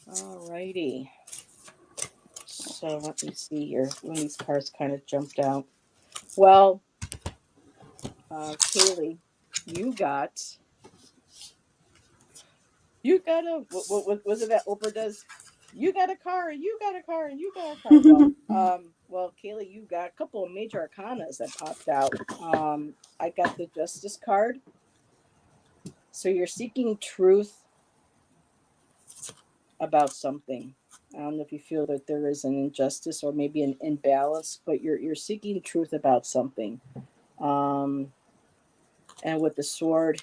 Alrighty. So let me see here. When these cards kind of jumped out. Well, Kaylee, you got what was it that Oprah does? You got a car, and you got a car, and you got a car. Well, Kaylee, you got a couple of major arcanas that popped out. I got the Justice card. So you're seeking truth about something. I don't know if you feel that there is an injustice or maybe an imbalance, but you're seeking truth about something. And with the sword,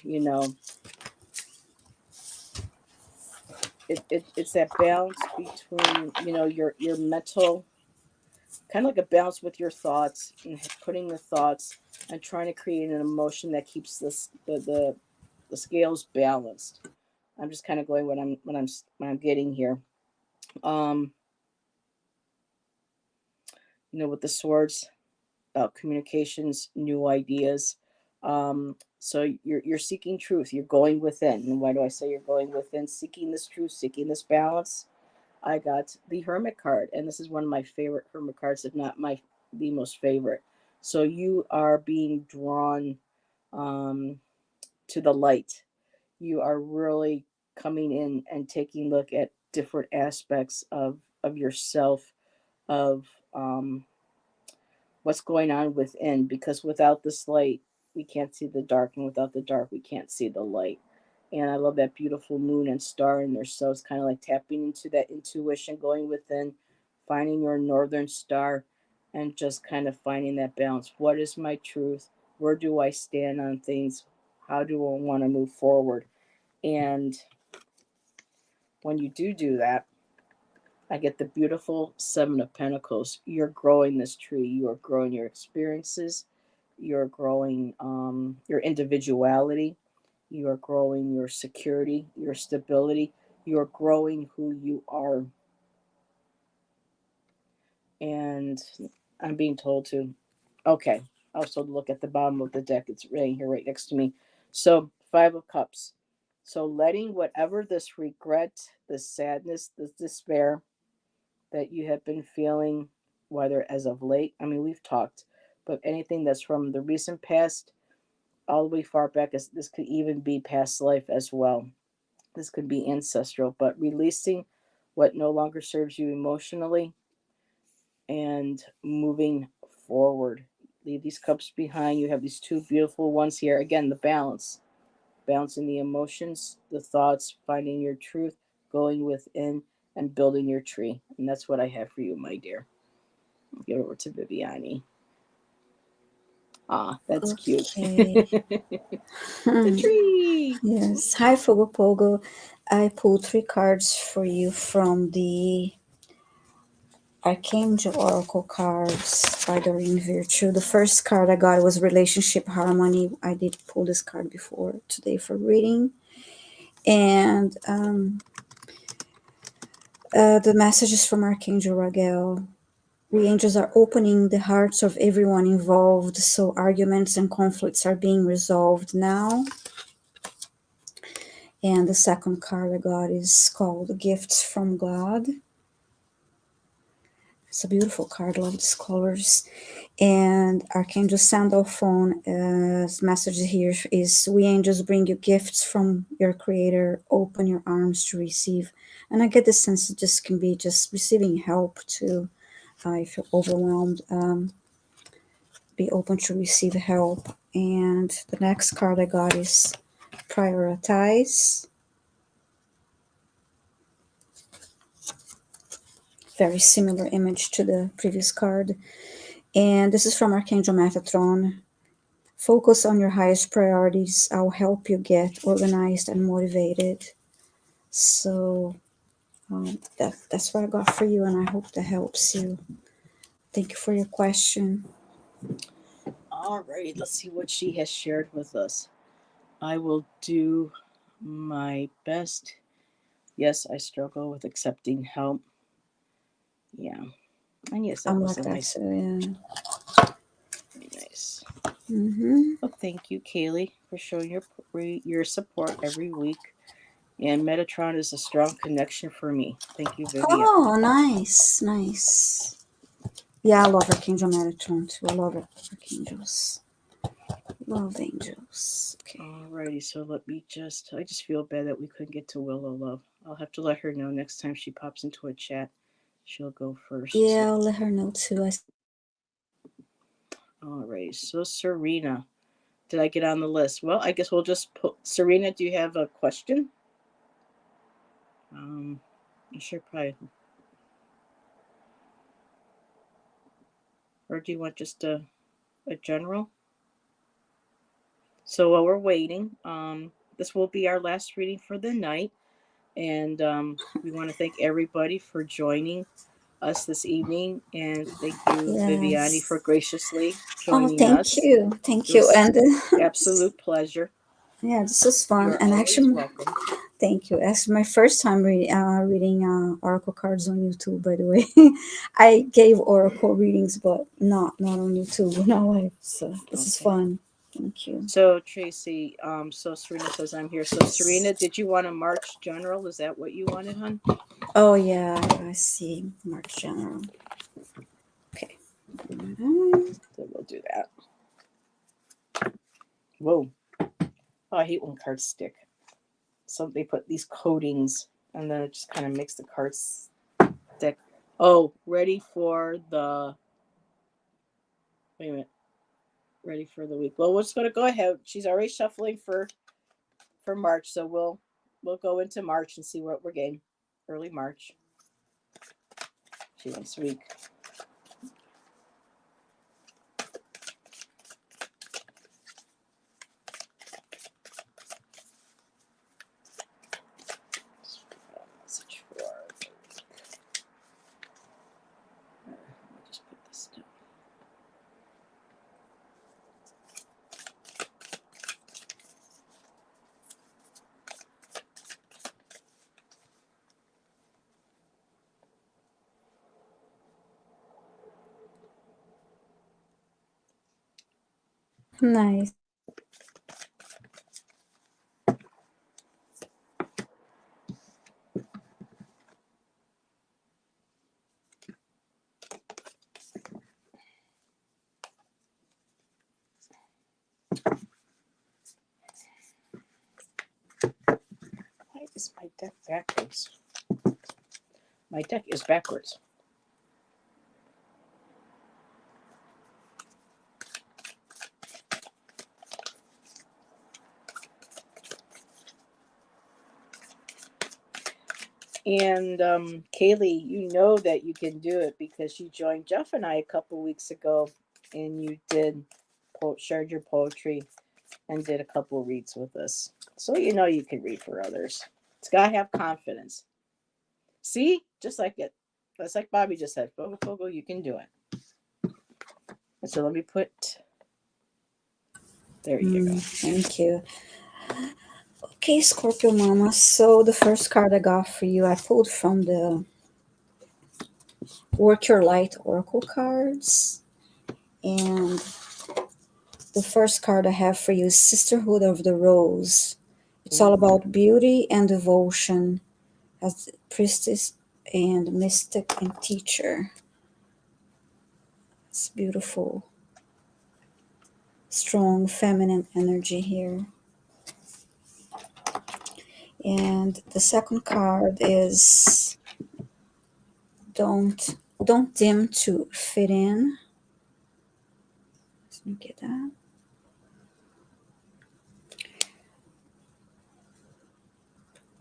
it's that balance between your mental, kind of like a balance with your thoughts, and putting the thoughts and trying to create an emotion that keeps the scales balanced. I'm just kind of going what I'm getting here. With the swords, about communications, new ideas. So you're seeking truth. You're going within. And why do I say you're going within? Seeking this truth, seeking this balance. I got the Hermit card, and this is one of my favorite Hermit cards, if not the most favorite. So you are being drawn to the light. You are really coming in and taking a look at different aspects of yourself, of what's going on within, because without this light we can't see the dark, and without the dark we can't see the light. And I love that beautiful moon and star in there, so it's kind of like tapping into that intuition, going within, finding your northern star, and just kind of finding that balance. What is my truth? Where do I stand on things? How do I want to move forward? And when you do that, I get the beautiful Seven of Pentacles. You're growing this tree. You are growing your experiences. You're growing your individuality. You are growing your security, your stability. You are growing who you are. And I'm being told to. Okay. Also, look at the bottom of the deck. It's right here, right next to me. So, Five of Cups. So, letting whatever this regret, this sadness, this despair, that you have been feeling, whether as of late, I mean, we've talked, but anything that's from the recent past all the way far back, as this could even be past life as well. This could be ancestral, but releasing what no longer serves you emotionally and moving forward. Leave these cups behind. You have these two beautiful ones here. Again, the balance, balancing the emotions, the thoughts, finding your truth, going within, and building your tree. And that's what I have for you, my dear. I'll give it over to Viviane. Ah, that's cute. Okay. The tree. Yes. Hi, Fogo Pogo. I pulled 3 cards for you from the Archangel Oracle cards by Doreen Virtue. The first card I got was Relationship Harmony. I did pull this card before today for reading. And the messages from Archangel Raguel. We angels are opening the hearts of everyone involved, so arguments and conflicts are being resolved now. And the second card I got is called Gifts from God. It's a beautiful card. Love these colors. And Archangel Sandalphone, message here is: we angels bring you gifts from your creator. Open your arms to receive. And I get the sense that this can be just receiving help too. If you're overwhelmed, be open to receive help. And the next card I got is prioritize. Very similar image to the previous card. And this is from Archangel Metatron. Focus on your highest priorities. I'll help you get organized and motivated. So that's what I got for you, and I hope that helps you. Thank you for your question. All right, let's see what she has shared with us. I will do my best. Yes, I struggle with accepting help. Yeah. And yes, that I'm was like a that nice, too, yeah. very nice. Mm-hmm. Well, thank you, Kaylee, for showing your support every week. And Metatron is a strong connection for me. Thank you, Viviane. Oh, nice, nice. Yeah, I love Archangel Metatron too. I love archangels. Love angels. Okay. Alrighty, so I just feel bad that we couldn't get to Willow Love. I'll have to let her know next time she pops into a chat. She'll go first. Yeah, I'll let her know too. Alright, so Serena. Did I get on the list? Well, I guess we'll just put Serena, do you have a question? You should probably, or do you want just a general? So while we're waiting, this will be our last reading for the night. And we want to thank everybody for joining us this evening. And thank you, Viviane, Yes. for graciously Oh, joining thank us. you. Thank It you. was And absolute pleasure. yeah, this is fun. You're And always actually, welcome. thank you. It's my first time reading oracle cards on YouTube. By the way, I gave oracle readings, but not on YouTube, not live. So this is Okay. fun. Thank you. So Tracy, so Serena says I'm here. So Serena, did you want a March general? Is that what you wanted, hon? Oh yeah, I see. March General. Okay. Mhm. So we'll do that. Whoa. Oh, I hate when cards stick. So they put these coatings and then it just kind of makes the cards stick. Oh, ready for the wait a minute. Ready for the week. Well, we're just gonna go ahead. She's already shuffling for March, so we'll go into March and see what we're getting. Early March. She wants week. Message for let me just put this down. Nice. Why is my deck backwards? My deck is backwards. And Kaylee, you know that you can do it because you joined Jeff and I a couple weeks ago, and you did shared your poetry and did a couple reads with us. So you know you can read for others. It's gotta have confidence. See, just like it. That's like Bobby just said. Fogo, Fogo, you can do it. And so let me put. There you go. Thank you. Okay, Scorpio Mama. So the first card I got for you, I pulled from the Work Your Light Oracle cards. And the first card I have for you is Sisterhood of the Rose. It's all Ooh. about beauty and devotion as priestess and mystic and teacher. It's beautiful, strong feminine energy here. And the second card is don't don't dim to fit in. Let me get that.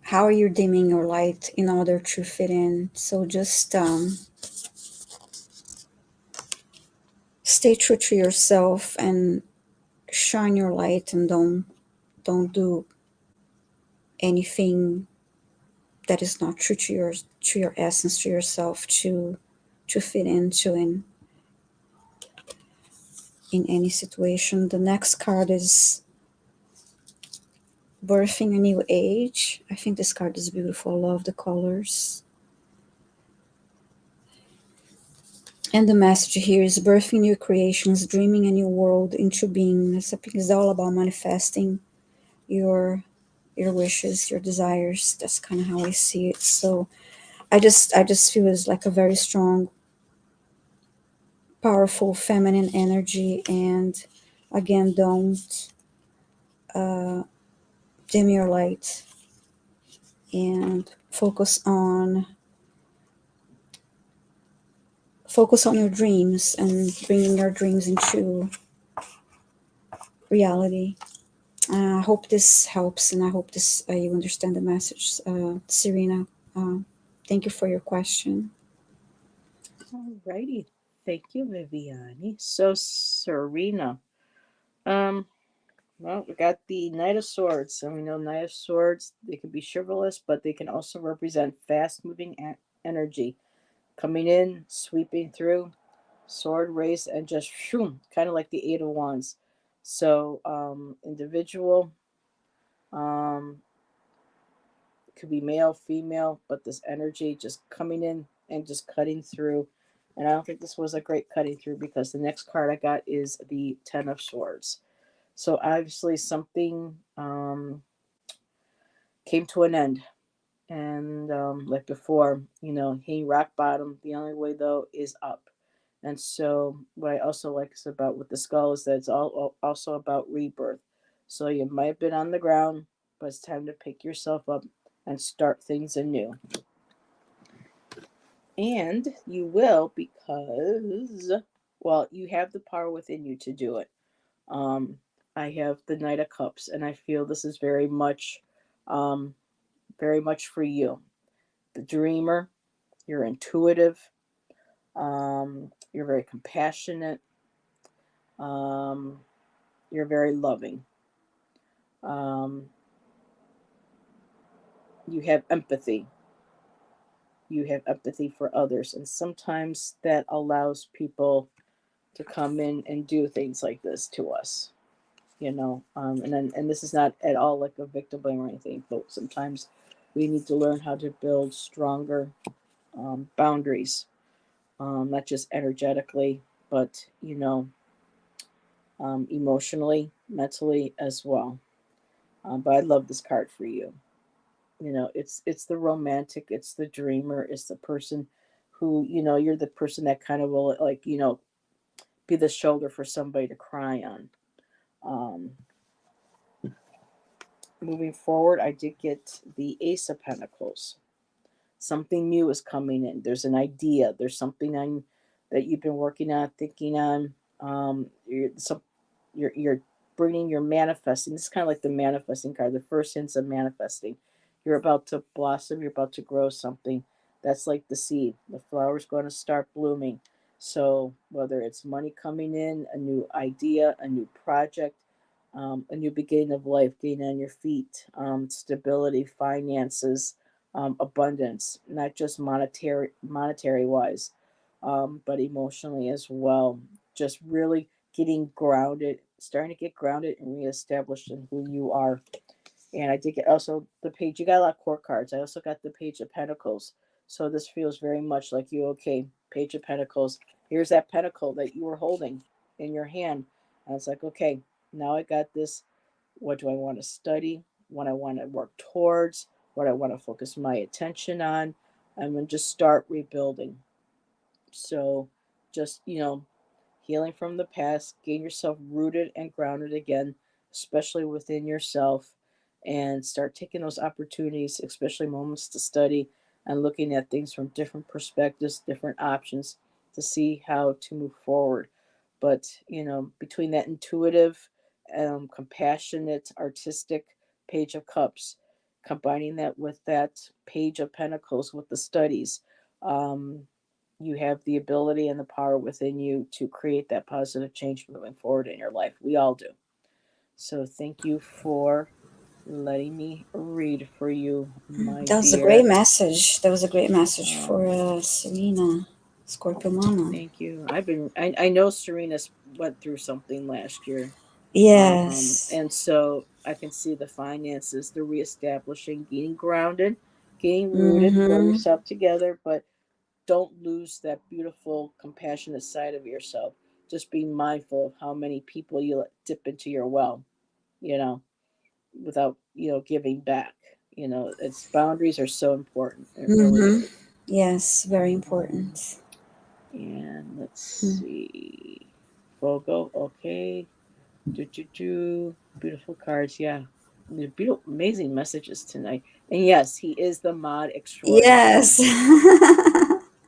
How are you dimming your light in order to fit in? So just stay true to yourself and shine your light, and don't do anything that is not true to your essence, to yourself, to fit into in any situation. The next card is birthing a new age. I think this card is beautiful. I love the colors. And the message here is birthing new creations, dreaming a new world into being. I think it's all about manifesting your wishes, your desires. That's kind of how I see it. So I just feel it's like a very strong, powerful feminine energy. And again, don't uh, dim your light and focus on your dreams and bringing your dreams into reality. I hope this helps, and I hope this you understand the message, Serena. Uh, thank you for your question. All righty. Thank you, Viviane. So, Serena. Um, well, we got the Knight of Swords, and we know Knight of Swords, they can be chivalrous, but they can also represent fast moving energy coming in, sweeping through, sword raised, and just shoom, kind of like the Eight of Wands. So, individual, um, could be male, female, but this energy just coming in and just cutting through. And I don't think this was a great cutting through because the next card I got is the Ten of Swords. So obviously something came to an end. And like before, hitting rock bottom. The only way though is up. And so what I also like is about with the skull is that it's all also about rebirth. So you might have been on the ground, but it's time to pick yourself up and start things anew. And you will because, well, you have the power within you to do it. Um, I have the Knight of Cups, and I feel this is um, very much for you. The dreamer, you're intuitive, you're very compassionate, um, you're very loving. Um, you have empathy. You have empathy for others, and sometimes that allows people to come in and do things like this to us. And this is not at all like a victim blame or anything, but sometimes we need to learn how to build stronger boundaries, not just energetically, but emotionally, mentally as well. But I love this card for you. It's the romantic, it's the dreamer, it's the person who you're the person that kind of will like be the shoulder for somebody to cry on. Um, Moving forward, I did get the Ace of Pentacles. Something new is coming in. There's an idea. There's something that you've been working on, thinking on. You're bringing your manifesting. This is kind of like the manifesting card. The first hints of manifesting. You're about to blossom. You're about to grow something. That's like the seed. The flower's going to start blooming. So whether it's money coming in, a new idea, a new project, a new beginning of life, getting on your feet, stability, finances, abundance, not just monetary wise, but emotionally as well. Just really getting grounded, starting to get grounded and reestablished in who you are. And I did get also the page. You got a lot of court cards. I also got the Page of Pentacles. So this feels very much like you. Okay, Page of Pentacles. Here's that pentacle that you were holding in your hand. And it's like, okay, now I got this. What do I want to study? What I want to work towards? What I want to focus my attention on? I'm going to just start rebuilding. So just, healing from the past, getting yourself rooted and grounded again, especially within yourself, and start taking those opportunities, especially moments to study and looking at things from different perspectives, different options to see how to move forward. But, between that intuitive, compassionate, artistic Page of Cups, combining that with that Page of Pentacles with the studies, um, you have the ability and the power within you to create that positive change moving forward in your life. We all do. So thank you for letting me read for you, my That was a great dear. message. That was a great message for Um, Serena, Scorpio Mama. Thank you. I know Serena went through something last year. Yes. And so I can see the finances, the reestablishing, getting grounded, getting rooted, pull Mm-hmm. yourself together, but don't lose that beautiful, compassionate side of yourself. Just be mindful of how many people you let dip into your well, you know, without, giving back. Its boundaries are so important. It really Mm-hmm. is. Yes, very Um, important. and let's Mm. see. Fogo, okay. Beautiful cards, yeah. They're beautiful, amazing messages tonight. And yes, he is the mod extraordinaire. Yes.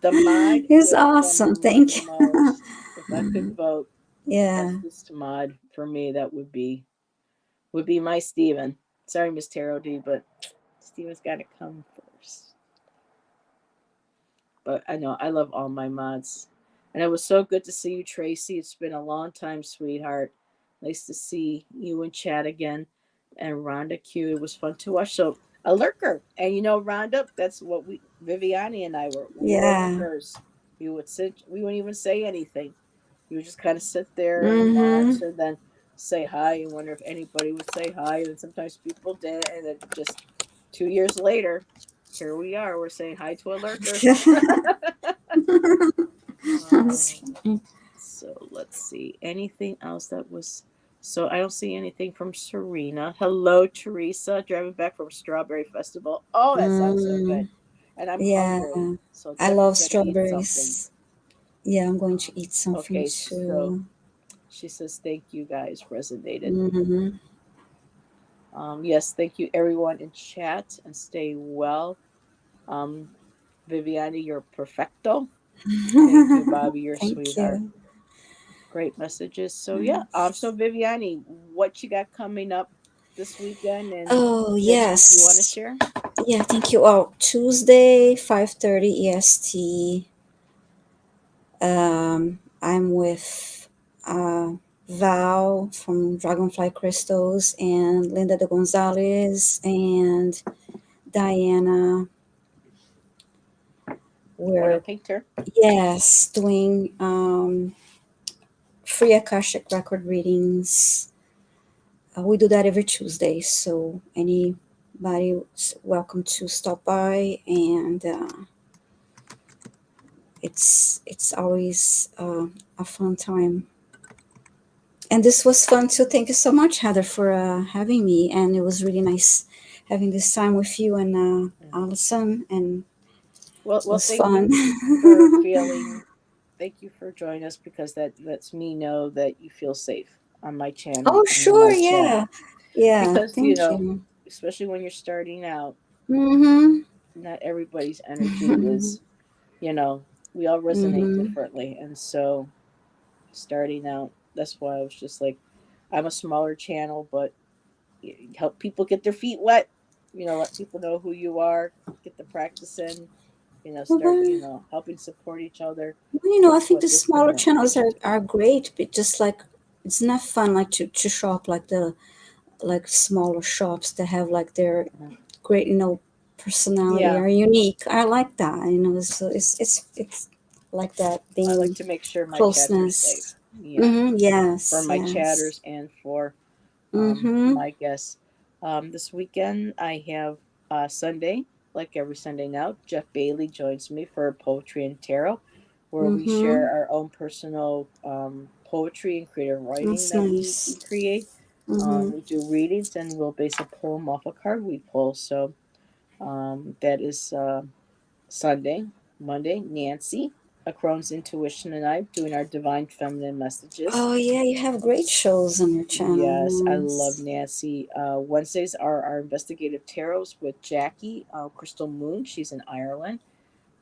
The mod It's with awesome. Thank the you. most. If I could vote Yeah. bestest mod for me, that would be my Steven. Sorry, Miss Tarot D, but Steven's got to come first. But I know I love all my mods. And it was so good to see you, Tracy. It's been a long time, sweetheart. Nice to see you and Chad again. And Rhonda Q. It was fun to watch. So a lurker. And Rhonda, that's what Viviane and I we were Yeah. lurkers. We would sit, we wouldn't even say anything. You would just kind of sit there and Mm-hmm. watch and then say hi and wonder if anybody would say hi. And then sometimes people did. And then just 2 years later, here we are. We're saying hi to a lurker. That's um, so let's see. Anything else that was. So I don't see anything from Serena. Hello, Teresa. Driving back from Strawberry Festival. Oh, that sounds so good. mm, And I'm yeah. hungry. So I definitely love gonna eat something. strawberries. Yeah, I'm going to Um, eat something okay, so too. she says thank you guys. Resonated. Mm-hmm. Yes, thank you everyone in chat and stay well. Um, Viviane, you're perfecto. Thank you, Bobby. You're a Thank sweetheart. you. Great messages. So yeah. So Viviane, what you got coming up this weekend and Oh, next week? You want to yes. share? Yeah, thank you. Oh, Tuesday, 5:30 EST. I'm with uh, Val from Dragonfly Crystals and Linda de Gonzalez and Diana. Oil We're, painter. yes, doing free Akashic record readings. We do that every Tuesday, so anybody's welcome to stop by, and it's always a fun time. And this was fun too. Thank you so much, Heather, for having me. And it was really nice having this time with you and Yeah. Allyson, and it Well, was thank fun. you for feeling. Thank you for joining us because that lets me know that you feel safe on my channel Oh, and in sure, my chat. yeah, yeah. Because Thank you. especially when you're starting out, Mm-hmm. not everybody's energy is. You know, we all resonate Mm-hmm. differently, and so starting out, that's why I was just like, I'm a smaller channel, but help people get their feet wet. Let people know who you are, get the practice in. Start Well, helping support each other. I That's think what the this smaller channels community. are great, but just like it's not fun like to shop like the like smaller shops that have like their Mhm. great, personality Yeah, are unique. I like that, so it's like that I like being to make sure my chatter's safe. closeness. Yeah, Mm-hmm. for Yes, my yes. chatters and for Mm-hmm. my guests. This weekend I have Sunday, like every Sunday now. Jeff Bailey joins me for Poetry and Tarot, where we Mm-hmm. share our own personal poetry and creative writing That's that we nice. create. Mm-hmm. We do readings and we'll base a poem off a card we pull. So that is Sunday. Monday, Nancy. Crohn's Intuition and I doing our divine feminine messages. Oh yeah, you have great shows on your channel. Yes, I love Yes. Nancy. Wednesdays are our investigative tarots with Jackie, Crystal Moon. She's in Ireland.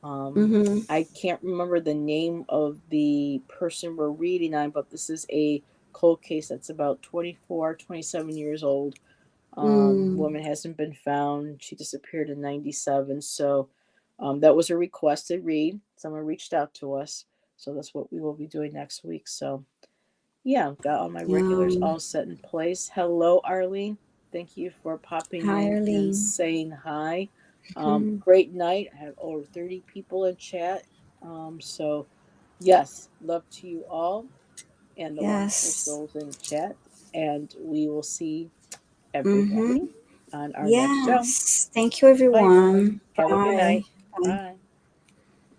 Mm-hmm. I can't remember the name of the person we're reading on, but this is a cold case that's about 24, 27 years old. Mm. Woman hasn't been found. She disappeared in 97. So that was a requested read. Someone reached out to us. So that's what we will be doing next week. So yeah, got all my regulars Yeah. all set in place. Hello, Arlene. Thank you for popping Hi, in and Arlene. saying hi. Hmm. Great night. I have over 30 people in chat. So, yes, love to you all and the wonderful Yes. souls in chat. And we will see Mm-hmm. everybody on our next show. Yes. Thank you, Bye, everyone. everyone. Have a good Bye. night. Bye. Bye.